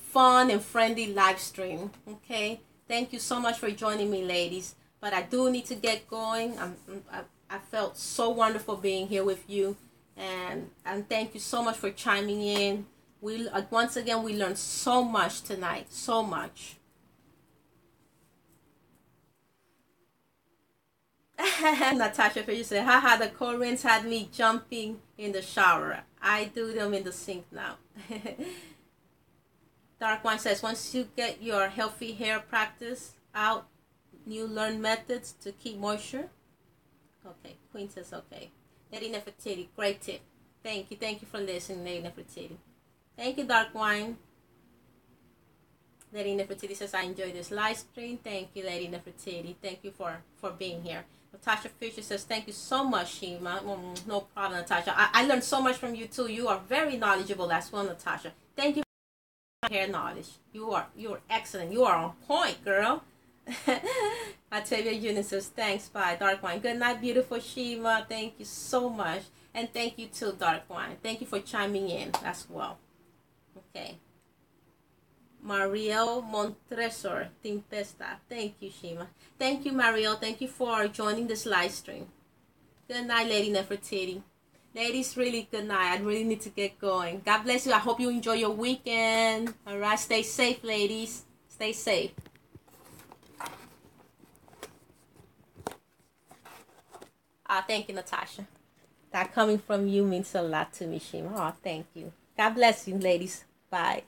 fun, and friendly live stream. Okay? Thank you so much for joining me, ladies. But I do need to get going. I felt so wonderful being here with you. And thank you so much for chiming in. Once again, we learned so much tonight. So much. Natasha Fisher said, haha, the cold rinse had me jumping in the shower. I do them in the sink now. Dark One says, once you get your healthy hair practice out, you learn methods to keep moisture. Okay, Queen says, okay. Lady Nefertiti, great tip. Thank you for listening, Lady Nefertiti. Thank you, Dark Wine. Lady Nefertiti says, I enjoyed this live stream. Thank you, Lady Nefertiti. Thank you for being here. Natasha Fisher says, thank you so much, Shima. No problem, Natasha. I learned so much from you, too. You are very knowledgeable as well, Natasha. Thank you for your hair knowledge. You are excellent. You are on point, girl. Octavia Eunice says, thanks, bye, Dark Wine. Good night, beautiful Shima. Thank you so much. And thank you, too, Dark Wine. Thank you for chiming in as well. Okay. Mariel Montresor Tempesta. Thank you, Shima. Thank you, Mariel. Thank you for joining this live stream. Good night, Lady Nefertiti. Ladies, really good night. I really need to get going. God bless you. I hope you enjoy your weekend. All right. Stay safe, ladies. Stay safe. Thank you, Natasha. That coming from you means a lot to me, Shima. Thank you. God bless you, ladies. Bye.